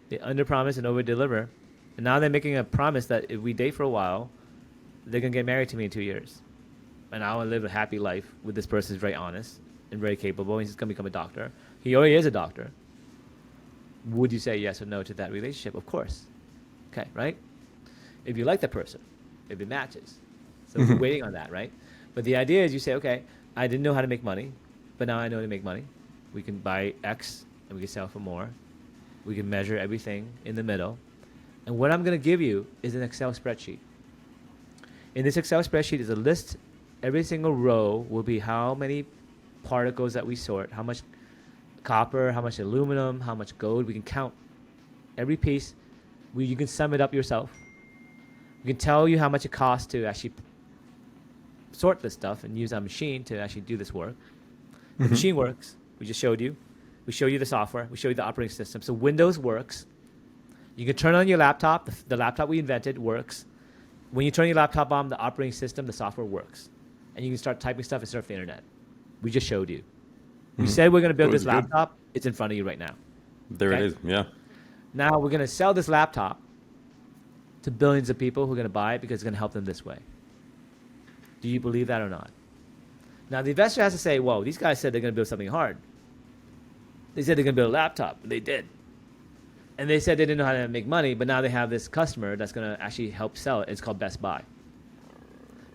They under-promise and over-deliver. And now they're making a promise that if we date for a while, they're going to get married to me in 2 years. And I want to live a happy life with this person who's very honest and very capable. And he's going to become a doctor. He already is a doctor. Would you say yes or no to that relationship? Of course. Okay, right? If you like that person, if it matches. So we're waiting on that, right? But the idea is you say, okay, I didn't know how to make money, but now I know how to make money. We can buy X and we can sell for more. We can measure everything in the middle. And what I'm going to give you is an Excel spreadsheet. In this Excel spreadsheet is a list. Every single row will be how many particles that we sort, how much copper, how much aluminum, how much gold. We can count every piece. You can sum it up yourself. We can tell you how much it costs to actually sort this stuff and use our machine to actually do this work. The machine works. We just showed you. We show you the software. We show you the operating system. So Windows works. You can turn on your laptop. The laptop we invented works. When you turn your laptop on, the operating system, the software works. And you can start typing stuff and surf the internet. We just showed you. We said we're going to build this laptop. It's in front of you right now. There it is, yeah. Now we're going to sell this laptop to billions of people who are going to buy it because it's going to help them this way. Do you believe that or not? Now the investor has to say, whoa, these guys said they're going to build something hard. They said they're going to build a laptop. And they did. And they said they didn't know how to make money, but now they have this customer that's going to actually help sell it. It's called Best Buy.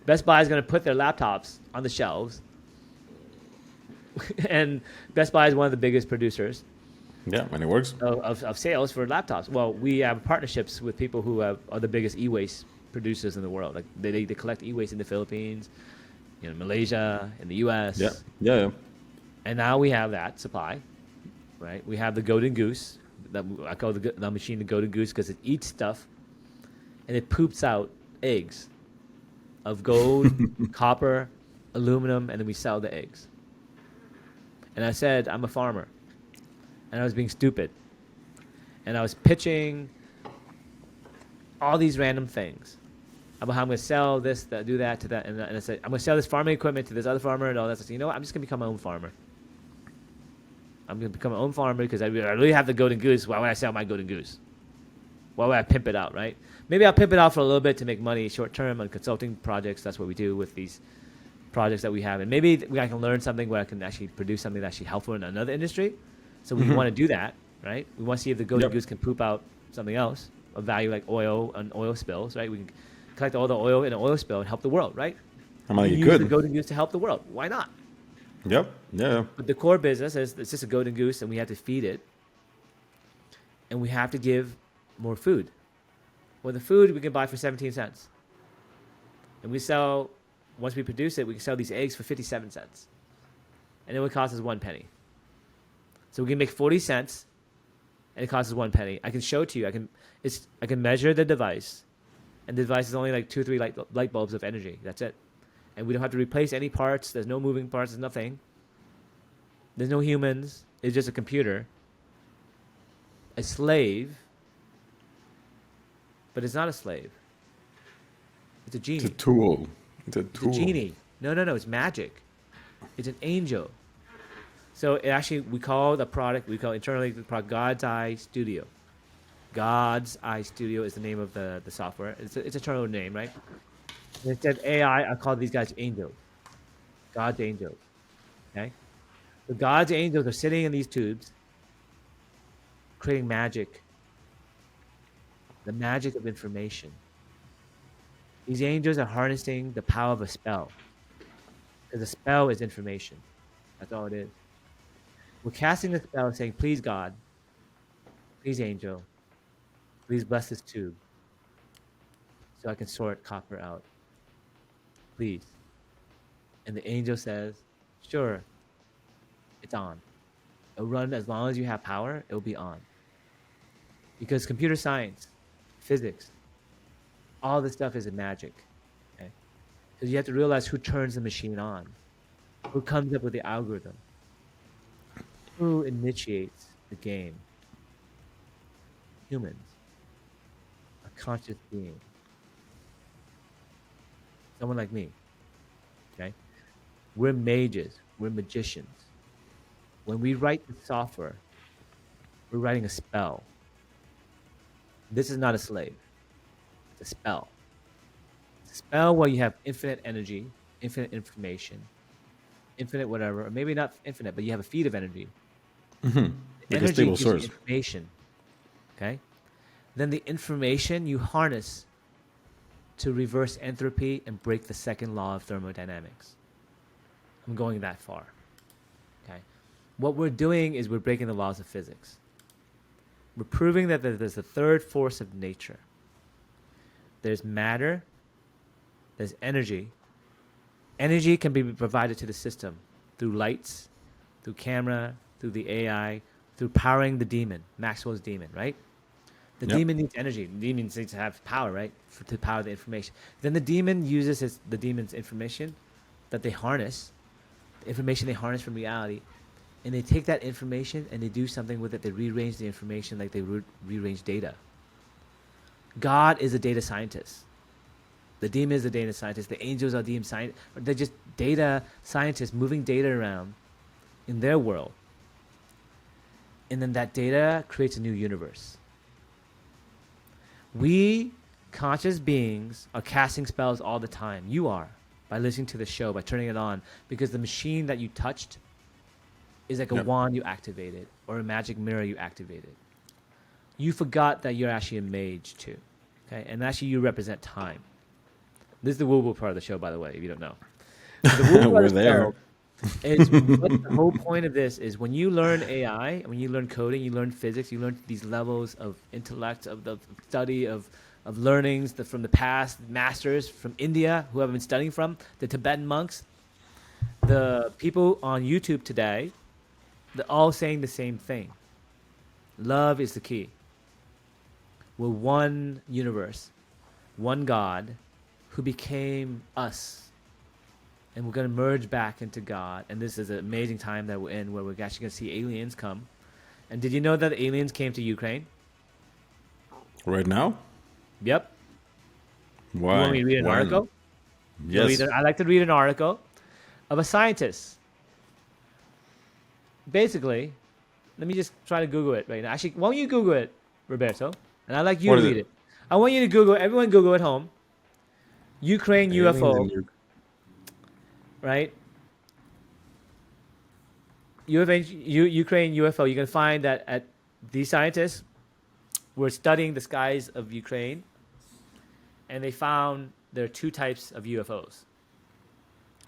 Best Buy is going to put their laptops on the shelves. And Best Buy is one of the biggest producers. Yeah, and it works. Of sales for laptops. Well, we have partnerships with people who are the biggest e-waste producers in the world. Like they collect e-waste in the Philippines, Malaysia, in the U.S. Yeah. And now we have that supply, right? We have the golden goose. I call the machine the golden goose because it eats stuff, and it poops out eggs of gold, copper, aluminum, and then we sell the eggs. And I said, I'm a farmer. And I was being stupid. And I was pitching all these random things about how I'm going to sell this, that, do that, to that. And I said, I'm going to sell this farming equipment to this other farmer and all that. I said, you know what? I'm just going to become my own farmer. I'm going to become my own farmer because I really have the golden goose. Why would I sell my golden goose? Why would I pimp it out, right? Maybe I'll pimp it out for a little bit to make money short term on consulting projects. That's what we do with these projects that we have. And maybe I can learn something where I can actually produce something that's actually helpful in another industry. So we want to do that, right? We want to see if the golden goose can poop out something else of value like oil and oil spills, right? We can collect all the oil in an oil spill and help the world, right? Use the golden goose to help the world. Why not? Yep. Yeah. But the core business is it's just a golden goose, and we have to feed it, and we have to give more food. Well, the food we can buy for 17 cents, and we sell. Once we produce it, we can sell these eggs for 57 cents, and it would cost us 1 penny. So we can make 40 cents, and it costs us 1 penny. I can show it to you. I can measure the device, and the device is only like 2 or 3 light bulbs of energy. That's it. And we don't have to replace any parts. There's no moving parts. There's nothing. There's no humans. It's just a computer. A slave. But it's not a slave. It's a genie. It's a tool. It's a genie. No. It's magic. It's an angel. So we call internally the product God's Eye Studio. God's Eye Studio is the name of the software. It's a turtle name, right? And it said AI. I call these guys angels. God's angels. Okay. The God's angels are sitting in these tubes, creating magic. The magic of information. These angels are harnessing the power of a spell. Because a spell is information. That's all it is. We're casting the spell saying, please God, please angel, please bless this tube so I can sort copper out. Please. And the angel says, sure, it's on. It'll run as long as you have power, it'll be on. Because computer science, physics, all this stuff is a magic. Okay? Because you have to realize who turns the machine on, who comes up with the algorithm, who initiates the game. Humans, a conscious being. Someone like me. Okay? We're mages, we're magicians. When we write the software, we're writing a spell. This is not a slave. It's a spell. It's a spell where you have infinite energy, infinite information, infinite whatever, or maybe not infinite, but you have a feed of energy. Like a stable gives you source. information. Okay? Then the information you harness to reverse entropy and break the second law of thermodynamics. I'm going that far. Okay? What we're doing is we're breaking the laws of physics. We're proving that there's a third force of nature. There's matter, there's energy. Energy can be provided to the system through lights, through camera, through the AI, through powering the demon, Maxwell's demon, right? The demon needs energy. The demon needs to have power, right? To power the information. Then the demon uses the demon's information that they harness, the information they harness from reality, and they take that information and they do something with it. They rearrange the information like they rearrange data. God is a data scientist. The demon is a data scientist. The angels are demon scientists. They're just data scientists moving data around in their world. And then that data creates a new universe. We, conscious beings, are casting spells all the time. You are, by listening to the show, by turning it on, because the machine that you touched is like a wand you activated or a magic mirror you activated. You forgot that you're actually a mage too. Okay? And actually you represent time. This is the woo-woo part of the show, by the way, if you don't know. The woo-woo We're there. Is what the whole point of this is when you learn AI, when you learn coding, you learn physics, you learn these levels of intellect, of the study of learnings from the past, masters from India who have been studying from, the Tibetan monks, the people on YouTube today, they're all saying the same thing. Love is the key. We're one universe, one God who became us. And we're going to merge back into God. And this is an amazing time that we're in where we're actually going to see aliens come. And did you know that aliens came to Ukraine? Right now? Yep. Why? You want me to read an article? Yes. I like to read an article of a scientist. Basically, let me just try to Google it right now. Actually, why don't you Google it, Roberto? And I'd like you to read it. I want you to Google, everyone Google at home. Ukraine UFO. Right? Ukraine UFO. You can find that these scientists were studying the skies of Ukraine, and they found there are two types of UFOs.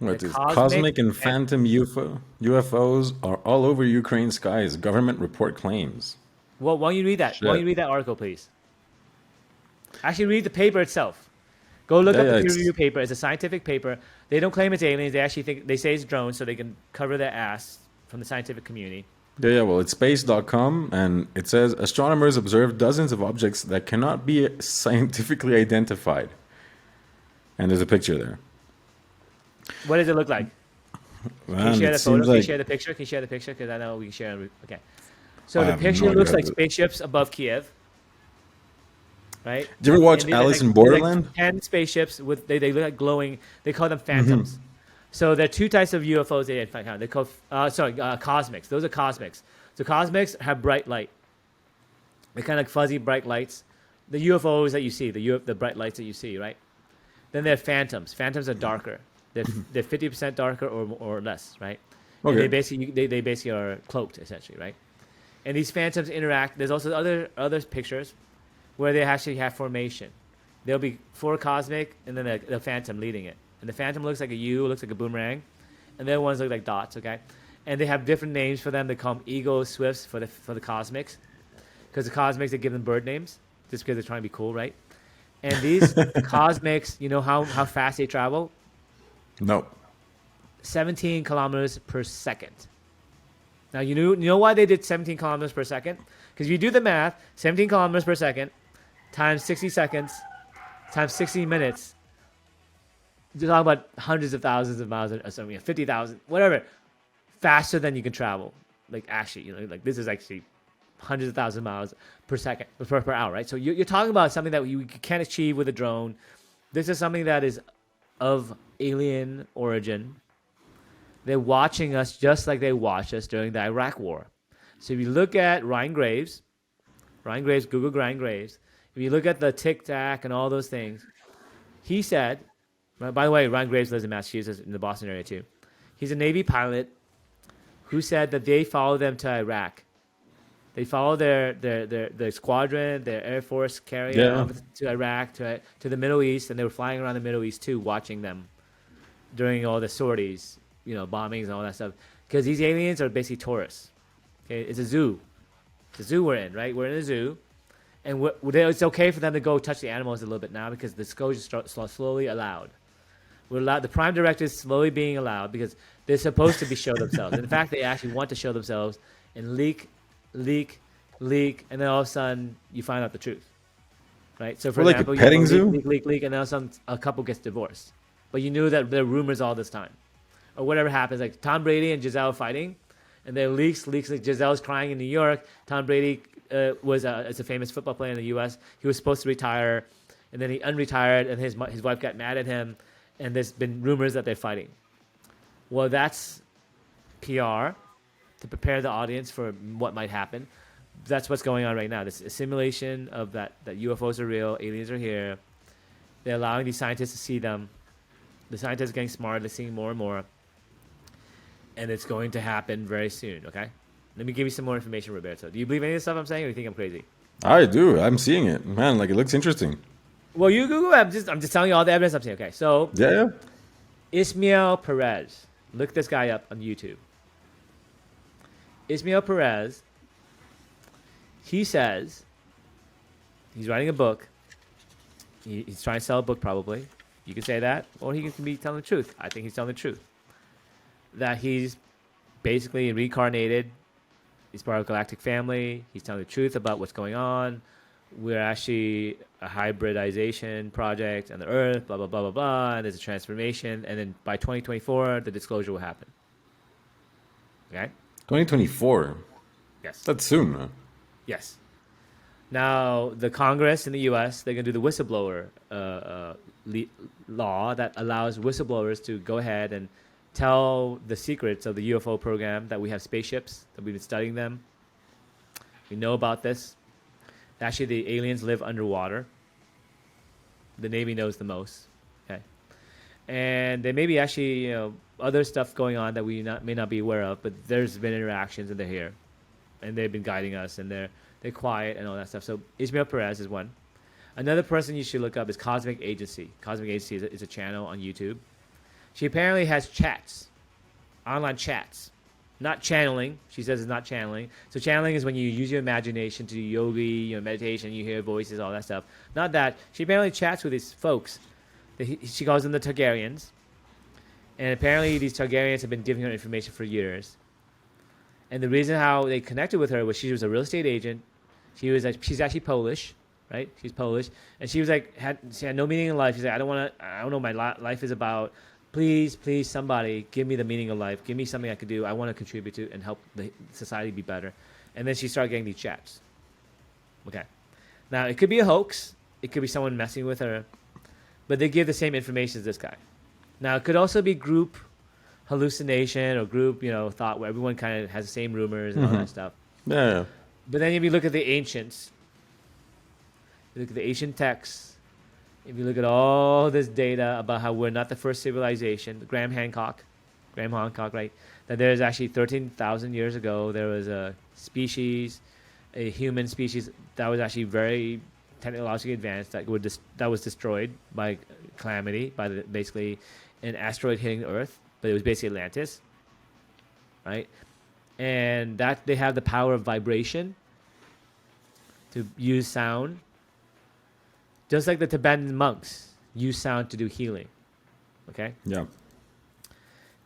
What is cosmic and phantom UFOs are all over Ukraine's skies. Government report claims. Well, why don't you read that? Why don't you read that article, please? Actually, read the paper itself. Go look up the peer review paper. It's a scientific paper. They don't claim it's aliens. They actually they say it's drones, so they can cover their ass from the scientific community. Yeah, well, it's space.com, and it says astronomers observed dozens of objects that cannot be scientifically identified. And there's a picture there. What does it look like? Can you share the photo? Can you share the picture? Can you share the picture? Because I know we can share it. Okay. So the picture looks like spaceships above Kiev. Right? Did you ever watch Alice in Borderland? Like 10 spaceships with they look like glowing. They call them phantoms. Mm-hmm. So there are two types of UFOs they identify. They call cosmics. Those are cosmics. So cosmics have bright light. They're kind of like fuzzy bright lights. The UFOs that you see, the bright lights that you see, right? Then there are phantoms. Phantoms are darker. They're 50% darker or less, right? And Okay. they basically are cloaked essentially, right? And these phantoms interact. There's also other pictures where they actually have formation. There'll be four cosmic and then the phantom leading it. And the phantom looks like a U, looks like a boomerang, and the other ones look like dots. Okay, and they have different names for them. They call them ego swifts for the cosmics, because the cosmics they give them bird names just because they're trying to be cool, right? And these cosmics, you know how fast they travel? No. 17 kilometers per second. Now, you know why they did 17 kilometers per second? Because if you do the math, 17 kilometers per second times 60 seconds times 60 minutes, you're talking about hundreds of thousands of miles or something, 50,000, whatever, faster than you can travel. Like, actually, you know, like this is actually hundreds of thousands of miles per second, per hour, right? So you're talking about something that you can't achieve with a drone. This is something that is of alien origin. They're watching us just like they watched us during the Iraq War. So if you look at Ryan Graves, Google Ryan Graves, if you look at the Tic Tac and all those things, he said, by the way, Ryan Graves lives in Massachusetts, in the Boston area too. He's a Navy pilot who said that they followed them to Iraq. They followed their squadron, their Air Force carrier to Iraq, to the Middle East, and they were flying around the Middle East too, watching them during all the sorties, you know, bombings and all that stuff. Because these aliens are basically tourists. Okay, it's a zoo. It's a zoo we're in, right? We're in a zoo, and it's okay for them to go touch the animals a little bit now because the disclosure is slowly allowed. We're allowed. The prime directive is slowly being allowed because they're supposed to be show themselves. In fact, they actually want to show themselves and leak, and then all of a sudden you find out the truth, right? So for example, like a petting zoo? Leak, and then all of a sudden a couple gets divorced, but you knew that there were rumors all this time, or whatever happens. Like Tom Brady and Giselle fighting, and then leaks. Like Giselle's crying in New York. Tom Brady is a famous football player in the U.S. He was supposed to retire, and then he unretired, and his wife got mad at him, and there's been rumors that they're fighting. Well, that's PR to prepare the audience for what might happen. That's what's going on right now. This simulation of that UFOs are real, aliens are here. They're allowing these scientists to see them. The scientists are getting smarter. They're seeing more and more. And it's going to happen very soon, okay? Let me give you some more information, Roberto. Do you believe any of this stuff I'm saying, or do you think I'm crazy? I do. I'm seeing it. Man, like, it looks interesting. Well, you Google it. I'm just telling you all the evidence I'm seeing. Okay, so Yeah. ISMAEL PEREZ. Look this guy up on YouTube. ISMAEL PEREZ, he says he's writing a book. He's trying to sell a book, probably. You could say that, or he can be telling the truth. I think he's telling the truth. That he's basically reincarnated. He's part of a galactic family. He's telling the truth about what's going on. We're actually a hybridization project on the Earth, blah, blah, blah, blah, blah. And there's a transformation. And then by 2024, the disclosure will happen. Okay? 2024. Yes. That's soon, man. Yes. Now, the Congress in the U.S., they're going to do the whistleblower law that allows whistleblowers to go ahead and tell the secrets of the UFO program, that we have spaceships, that we've been studying them. We know about this. Actually, the aliens live underwater. The Navy knows the most. Okay, and there may be actually, you know, other stuff going on that we may not be aware of, but there's been interactions and they're here, and they've been guiding us, and they're quiet and all that stuff. So ISMAEL PEREZ is one. Another person you should look up is Cosmic Agency. Cosmic Agency is a channel on YouTube. She apparently has chats, online chats. Not channeling. She says it's not channeling. So channeling is when you use your imagination to do yoga, meditation, you hear voices, all that stuff. Not that. She apparently chats with these folks. She calls them the Targaryens. And apparently these Targaryens have been giving her information for years. And the reason how they connected with her was she was a real estate agent. She's actually Polish, right? She's Polish. And she was like, she had no meaning in life. She's like, I don't know what my life is about. Please, somebody, give me the meaning of life. Give me something I could do. I want to contribute to and help the society be better. And then she started getting these chats. Okay. Now, it could be a hoax. It could be someone messing with her. But they give the same information as this guy. Now, it could also be group hallucination or group, thought where everyone kind of has the same rumors and all that stuff. Yeah. But then if you look at the ancients, you look at the ancient texts, if you look at all this data about how we're not the first civilization, Graham Hancock, right? That there's actually 13,000 years ago, there was a species, a human species that was actually very technologically advanced that was destroyed by calamity, by basically an asteroid hitting Earth, but it was basically Atlantis, right? And that they have the power of vibration to use sound, just like the Tibetan monks use sound to do healing. Okay? Yeah.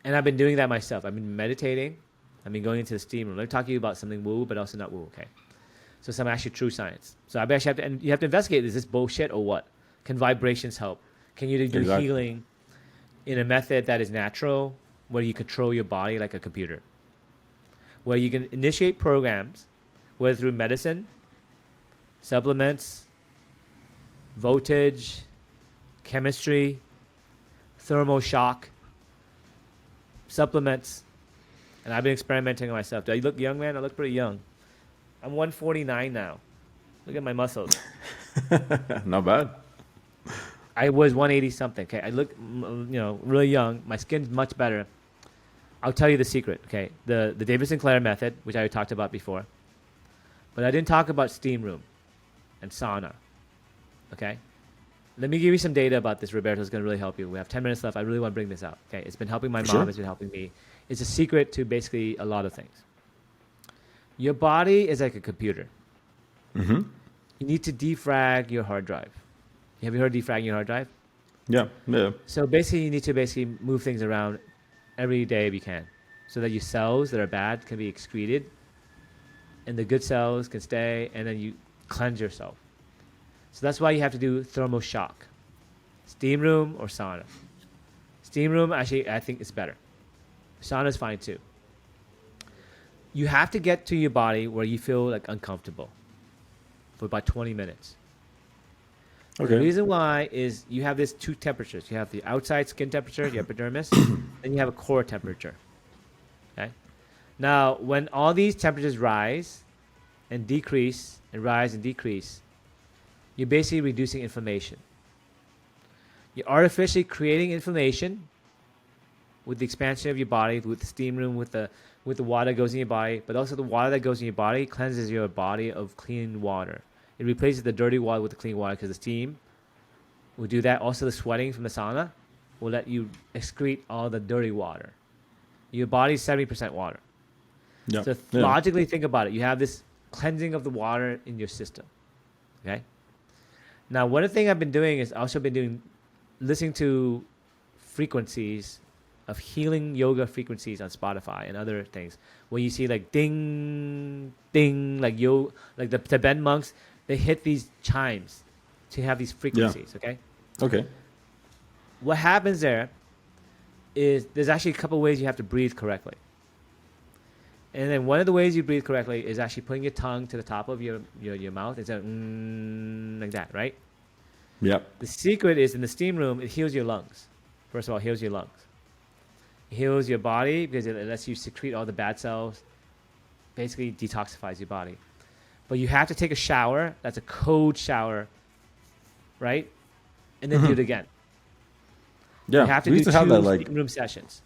And I've been doing that myself. I've been meditating. I've been going into the steam room. I'm talking about something woo, but also not woo, okay? So some actually true science. So I actually have to, and you have to investigate, is this bullshit or what? Can vibrations help? Can you do healing in a method that is natural, where you control your body like a computer? Where you can initiate programs, whether through medicine, supplements, voltage, chemistry, thermal shock, supplements, and I've been experimenting on myself. Do I look young, man? I look pretty young. I'm 149 now. Look at my muscles. Not bad. I was 180 something. Okay, I look, really young. My skin's much better. I'll tell you the secret. Okay, the David Sinclair method, which I talked about before, but I didn't talk about steam room and sauna. Okay, let me give you some data about this. Roberto is going to really help you. We have 10 minutes left. I really want to bring this out. Okay, it's been helping my mom. Sure. It's been helping me. It's a secret to basically a lot of things. Your body is like a computer. Mm-hmm. You need to defrag your hard drive. Have you heard defragging your hard drive? Yeah. Yeah. So basically, you need to move things around every day if you can, so that your cells that are bad can be excreted, and the good cells can stay, and then you cleanse yourself. So that's why you have to do thermal shock, steam room or sauna. Steam room, actually, I think is better. Sauna is fine too. You have to get to your body where you feel like uncomfortable for about 20 minutes. Okay. The reason why is you have these two temperatures. You have the outside skin temperature, the epidermis, then you have a core temperature. Okay. Now, when all these temperatures rise and decrease and rise and decrease, you're basically reducing inflammation. You're artificially creating inflammation with the expansion of your body, with the steam room, with the water that goes in your body, but also the water that goes in your body cleanses your body of clean water. It replaces the dirty water with the clean water because the steam will do that. Also, the sweating from the sauna will let you excrete all the dirty water. Your body's 70% water. Yeah. So logically think about it. You have this cleansing of the water in your system. Okay? Now, one thing I've been doing is also listening to frequencies of healing yoga frequencies on Spotify and other things. Where you see like ding, ding, like the Tibetan monks, they hit these chimes to have these frequencies, okay? Okay. What happens there is there's actually a couple ways you have to breathe correctly. And then one of the ways you breathe correctly is actually putting your tongue to the top of your mouth instead of like that, right? Yeah. The secret is in the steam room, it heals your lungs. First of all, it heals your lungs. It heals your body because it lets you secrete all the bad cells, basically detoxifies your body. But you have to take a shower, that's a cold shower, right? And then do it again. Yeah. You have to we do used to have two that, like, steam room sessions.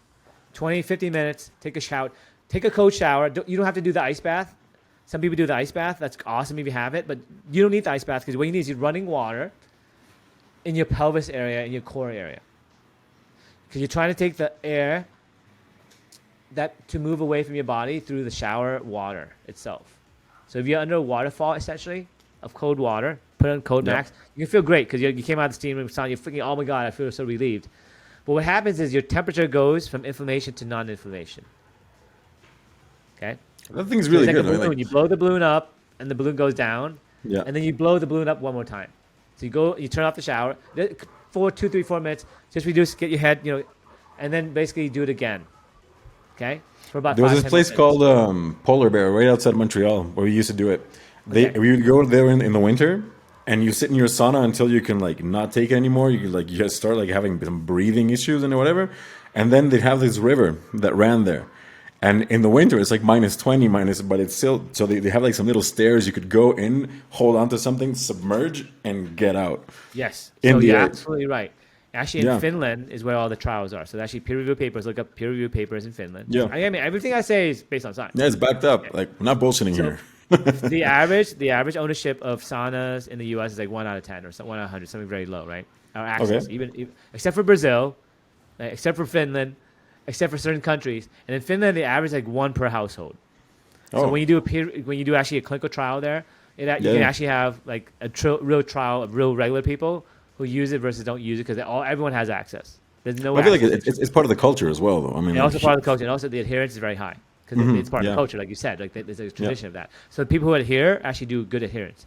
20, 50 minutes, take a shower. Take a cold shower. You don't have to do the ice bath. Some people do the ice bath. That's awesome if you have it. But you don't need the ice bath because what you need is running water in your pelvis area, in your core area. Because you're trying to take the air to move away from your body through the shower water itself. So if you're under a waterfall, essentially, of cold water, put on cold max, you can feel great because you came out of the steam room, you're freaking, oh my God, I feel so relieved. But what happens is your temperature goes from inflammation to non-inflammation. Okay? that thing's really So it's good. like a I mean, balloon. You blow the balloon up, and the balloon goes down. Yeah. And then you blow the balloon up one more time. So you turn off the shower, 4 minutes, just reduce, get your head, and then basically do it again. Okay? For about There was 5, this 10 place minutes. called Polar Bear right outside Montreal where we used to do it. We would go there in the winter, and you sit in your sauna until you can like not take it anymore. You just start like having some breathing issues and whatever. And then they'd have this river that ran there, And in the winter, it's like -20, but it's still, so they have like some little stairs you could go in, hold onto something, submerge, and get out. Yes. In So the you're air. absolutely right. Actually, in Yeah. Finland is where all the trials are. So actually, peer-reviewed papers. Look up peer-reviewed papers in Finland. Yeah. I mean, everything I say is based on science. Yeah, it's backed up. Like, we're not bullshitting So here. the average ownership of saunas in the U.S. is like 1 out of 10 or 1 out of 100, something very low, right? Our access, Okay. even except for Brazil, except for Finland, except for certain countries, and in Finland the average is like 1 per household. So Oh. when you do actually a clinical trial there, you can Yeah. actually have like a real trial of real regular people who use it versus don't use it because everyone has access. There's no. I feel like access. it's part of the culture as well, though. I mean, And also part of the culture, and also the adherence is very high because it's part of yeah. the culture, like you said. Like there's a tradition of that. So the people who adhere actually do good adherence.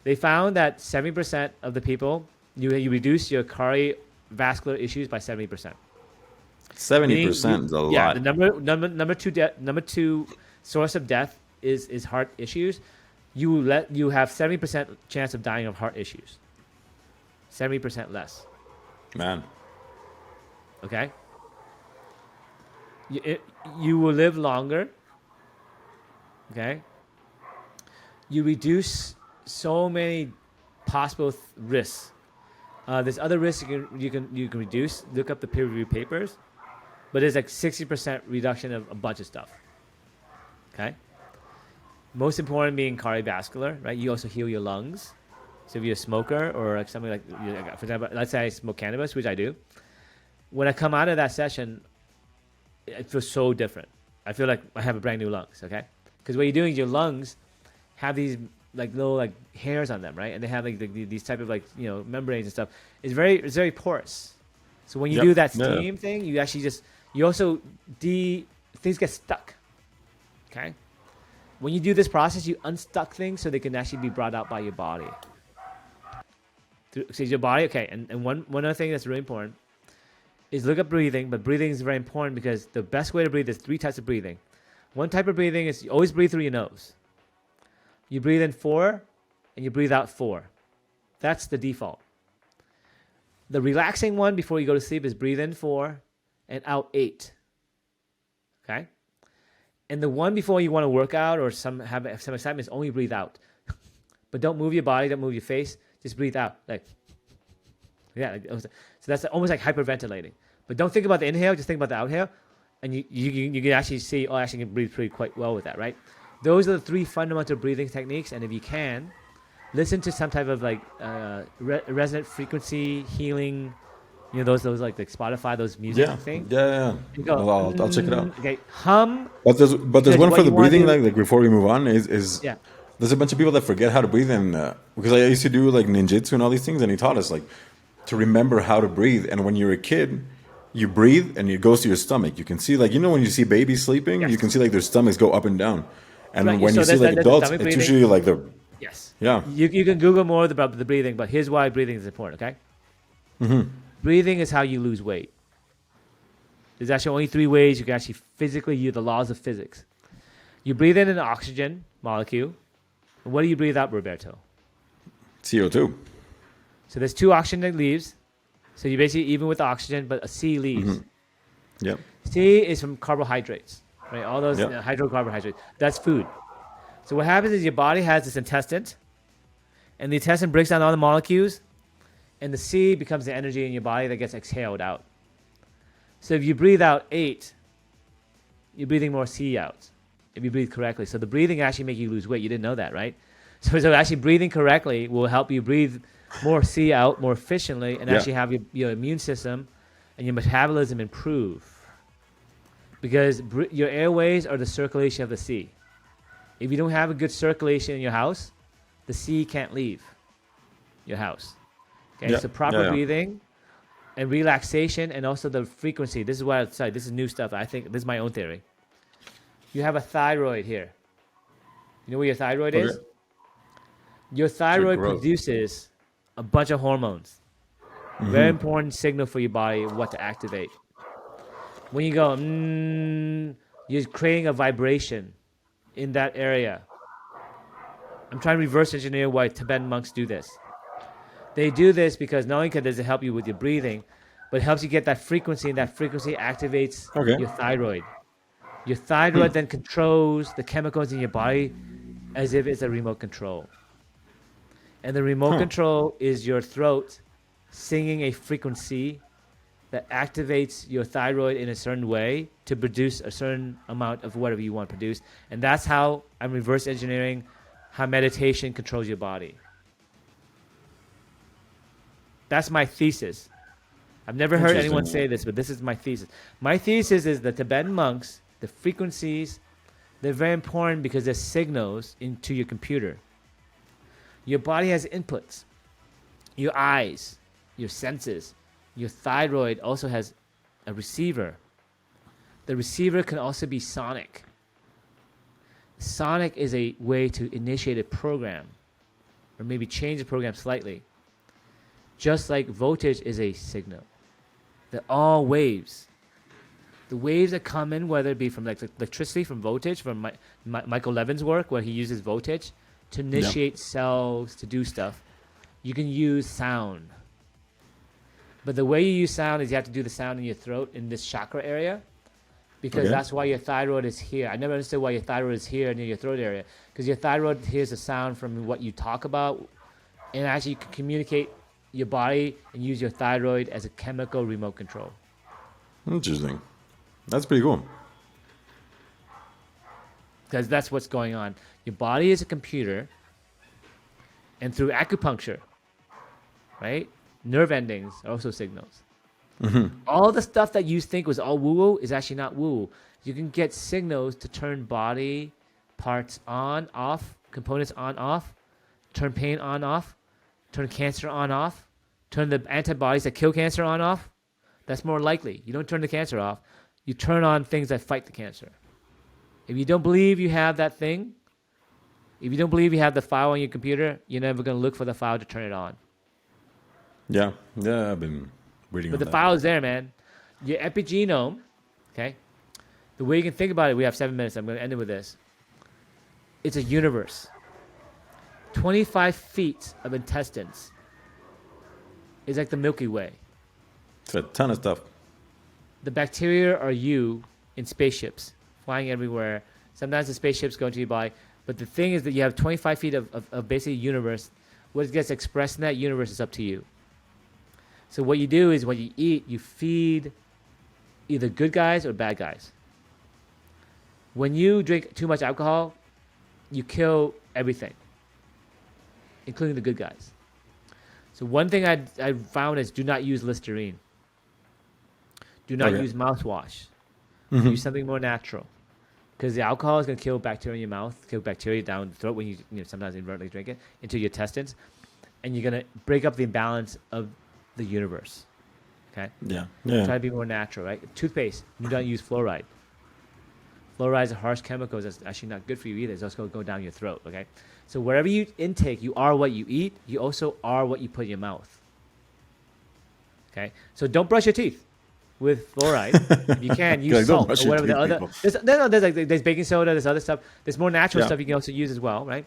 They found that 70% of the people you reduce your cardiovascular issues by 70%. 70% is a Yeah, lot. the number two source of death is heart issues. You have 70% chance of dying of heart issues. 70% less. Man. Okay. You will live longer. Okay. You reduce so many possible risks. There's other risks you can reduce. Look up the peer review papers, but there's like 60% reduction of a bunch of stuff. Okay. Most important being cardiovascular, right? You also heal your lungs. So if you're a smoker or like something like, for example, let's say I smoke cannabis, which I do. When I come out of that session, it feels so different. I feel like I have a brand new lungs. Okay. Because what you're doing is your lungs have these like little like hairs on them, right? And they have like these type of like membranes and stuff. It's very porous. So when you do that steam thing, you actually things get stuck. Okay. When you do this process, you unstuck things so they can actually be brought out by your body. So your body, okay. And one other thing that's really important is look up breathing. But breathing is very important because the best way to breathe is 3 types of breathing. One type of breathing is you always breathe through your nose. You breathe in 4 and you breathe out 4. That's the default. The relaxing one before you go to sleep is breathe in 4 and out 8. Okay? And the one before you want to work out or have some excitement is only breathe out. But don't move your body, don't move your face, just breathe out. So that's almost like hyperventilating. But don't think about the inhale, just think about the outhale. And you can actually see, I actually can breathe quite well with that, right? Those are the 3 fundamental breathing techniques. And if you can, listen to some type of like resonant frequency healing, those like Spotify, those music things. Yeah. Go, I'll check it out. Okay, hum. But there's one for the breathing, like before we move on, is there's a bunch of people that forget how to breathe, and because I used to do like ninjutsu and all these things, and he taught us like to remember how to breathe. And when you're a kid, you breathe and it goes to your stomach. You can see like when you see babies sleeping, you can see like their stomachs go up and down. And when you see like adults, it's usually like the yeah. You can Google more about the breathing, but here's why breathing is important. Okay. Breathing is how you lose weight. There's actually only 3 ways you can actually physically use the laws of physics. You breathe in an oxygen molecule. And what do you breathe out, Roberto? CO2. So there's 2 oxygen that leaves. So you basically even with the oxygen, but a C leaves. Yep. C is from carbohydrates, right? All those hydrocarbohydrates. That's food. So what happens is your body has this intestine, and the intestine breaks down all the molecules, and the C becomes the energy in your body that gets exhaled out. So if you breathe out 8, you're breathing more C out if you breathe correctly. So the breathing actually makes you lose weight. You didn't know that, right? So actually breathing correctly will help you breathe more C out more efficiently and actually have your immune system and your metabolism improve. Because your airways are the circulation of the C. If you don't have a good circulation in your house, the C can't leave your house. Okay, so proper breathing and relaxation and also the frequency. This is what I say. This is new stuff. I think this is my own theory. You have a thyroid here. You know where your thyroid is? Your thyroid produces a bunch of hormones. Very important signal for your body what to activate. When you go, you're creating a vibration in that area. I'm trying to reverse engineer why Tibetan monks do this. They do this because not only does it help you with your breathing, but it helps you get that frequency, and that frequency activates your thyroid. Your thyroid then controls the chemicals in your body as if it's a remote control. And the remote control is your throat singing a frequency that activates your thyroid in a certain way to produce a certain amount of whatever you want to produce. And that's how I'm reverse engineering how meditation controls your body. That's my thesis. I've never heard anyone say this, but this is my thesis. My thesis is the Tibetan monks, the frequencies, they're very important because they're signals into your computer. Your body has inputs. Your eyes, your senses. Your thyroid also has a receiver. The receiver can also be sonic. Sonic is a way to initiate a program or maybe change the program slightly. Just like voltage is a signal. They're all waves. The waves that come in, whether it be from like electricity, from voltage, from Michael Levin's work where he uses voltage to initiate cells to do stuff, you can use sound. But the way you use sound is you have to do the sound in your throat in this chakra area because that's why your thyroid is here. I never understood why your thyroid is here near your throat area because your thyroid hears the sound from what you talk about and actually you can communicate your body and use your thyroid as a chemical remote control. Interesting. That's pretty cool. Because that's what's going on. Your body is a computer and through acupuncture, right? Nerve endings are also signals. All the stuff that you think was all woo-woo is actually not woo-woo. You can get signals to turn body parts on, off, components on, off, turn pain on, off, turn cancer on, off, turn the antibodies that kill cancer on, off. That's more likely. You don't turn the cancer off. You turn on things that fight the cancer. If you don't believe you have that thing, if you don't believe you have the file on your computer, you're never going to look for the file to turn it on. Yeah, I've been reading But on the that. file is there, man. Your epigenome, okay? The way you can think about it, we have 7 minutes. I'm going to end it with this. It's a universe. 25 feet of intestines is like the Milky Way. It's a ton of stuff. The bacteria are you in spaceships, flying everywhere. Sometimes the spaceships go into your body. But the thing is that you have 25 feet of basically universe. What gets expressed in that universe is up to you. So what you do is when you eat, you feed either good guys or bad guys. When you drink too much alcohol, you kill everything, including the good guys. So one thing I found is do not use Listerine. Do not use mouthwash. Use something more natural. Because the alcohol is going to kill bacteria in your mouth, kill bacteria down the throat when you sometimes inadvertently drink it, into your intestines. And you're going to break up the imbalance of the universe. Okay? Yeah. Try to be more natural, right? Toothpaste, do not use fluoride. Fluoride is a harsh chemical that's actually not good for you either. It's also going to go down your throat, okay? So wherever you intake, you are what you eat. You also are what you put in your mouth. Okay? So don't brush your teeth with fluoride. If you can, use salt or whatever the other. There's baking soda, there's other stuff. There's more natural stuff you can also use as well, right?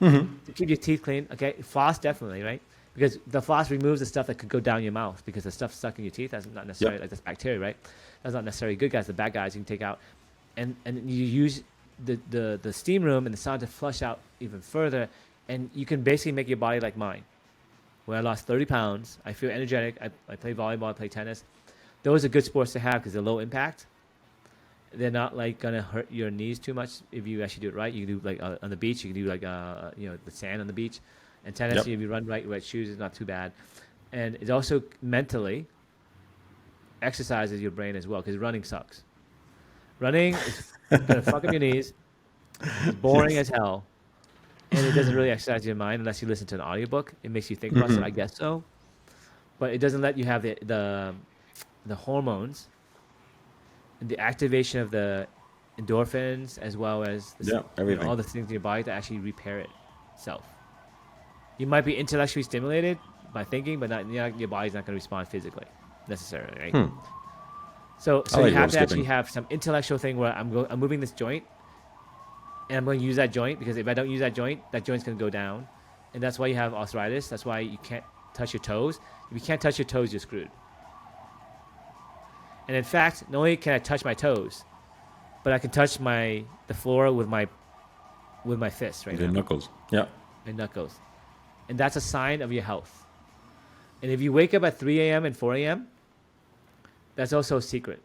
To keep your teeth clean, okay? Floss definitely, right? Because the floss removes the stuff that could go down your mouth because the stuff stuck in your teeth, that's not necessarily like that's bacteria, right? That's not necessarily good guys. The bad guys you can take out. And you use the steam room and the sauna to flush out even further. And you can basically make your body like mine. When I lost 30 pounds, I feel energetic. I play volleyball, I play tennis. Those are good sports to have because they're low impact. They're not like gonna hurt your knees too much if you actually do it right. You can do like on the beach. You can do like the sand on the beach. And tennis, if you run right shoes, is not too bad. And it also mentally exercises your brain as well because running sucks. Running is gonna fuck up your knees. It's boring as hell, and it doesn't really exercise your mind unless you listen to an audiobook. It makes you think about it, I guess so, but it doesn't let you have the hormones and the activation of the endorphins as well as everything. all the things in your body to actually repair itself. You might be intellectually stimulated by thinking, but your body's not going to respond physically necessarily, right? So you have to actually have some intellectual thing where I'm moving this joint, and I'm going to use that joint because if I don't use that joint's going to go down, and that's why you have arthritis. That's why you can't touch your toes. If you can't touch your toes, you're screwed. And in fact, not only can I touch my toes, but I can touch the floor with my fist right Your now, knuckles. Yeah. my knuckles, and that's a sign of your health. And if you wake up at 3 a.m. and 4 a.m., that's also a secret.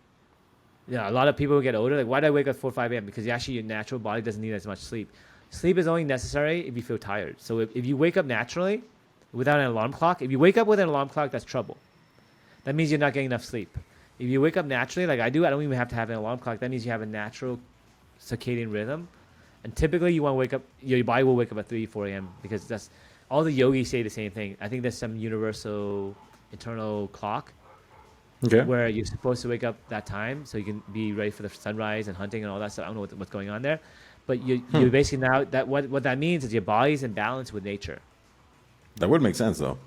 Yeah, a lot of people who get older, like, why do I wake up 4 or 5 a.m.? Because actually your natural body doesn't need as much sleep. Sleep is only necessary if you feel tired. So if you wake up naturally without an alarm clock, if you wake up with an alarm clock, that's trouble. That means you're not getting enough sleep. If you wake up naturally, like I do, I don't even have to have an alarm clock. That means you have a natural circadian rhythm. And typically you want to wake up, your body will wake up at 3, 4 a.m. because that's, all the yogis say the same thing. I think there's some universal internal clock Okay. where you're supposed to wake up that time so you can be ready for the sunrise and hunting and all that stuff. I don't know what's going on there. But you basically now, that what that means is your body's in balance with nature. That would make sense, though.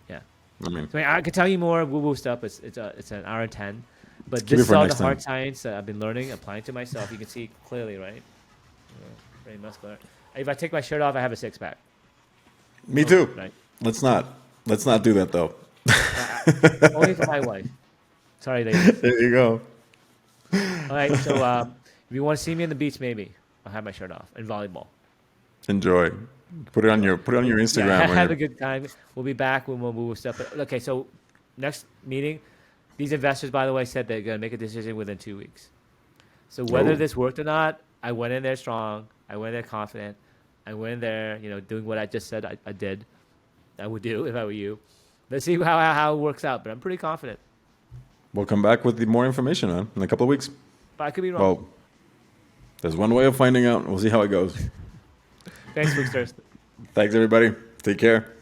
Yeah. I mean, So, I could tell you more woo-woo stuff. It's an hour and 10. But Keep it this is for all the next hard time. science that I've been learning, applying to myself. You can see clearly, right? Yeah, very muscular. If I take my shirt off, I have a six-pack. me too. Right. Let's not do that, though. Only for my wife. Sorry, ladies. There you go. All right, so if you want to see me on the beach, maybe I'll have my shirt off and volleyball. Enjoy. Put it on your Instagram. Yeah, or have your- a good time. We'll be back when we'll move stuff. But, okay, so next meeting, these investors, by the way, said they're going to make a decision within 2 weeks. So whether Oh. this worked or not, I went in there strong. I went in there confident. I went in there, doing what I just said I did. I would do if I were you. Let's see how it works out. But I'm pretty confident. We'll come back with more information, man, in a couple of weeks. But I could be wrong. Well, there's one way of finding out. We'll see how it goes. Thanks, Booksters. Thanks, everybody. Take care.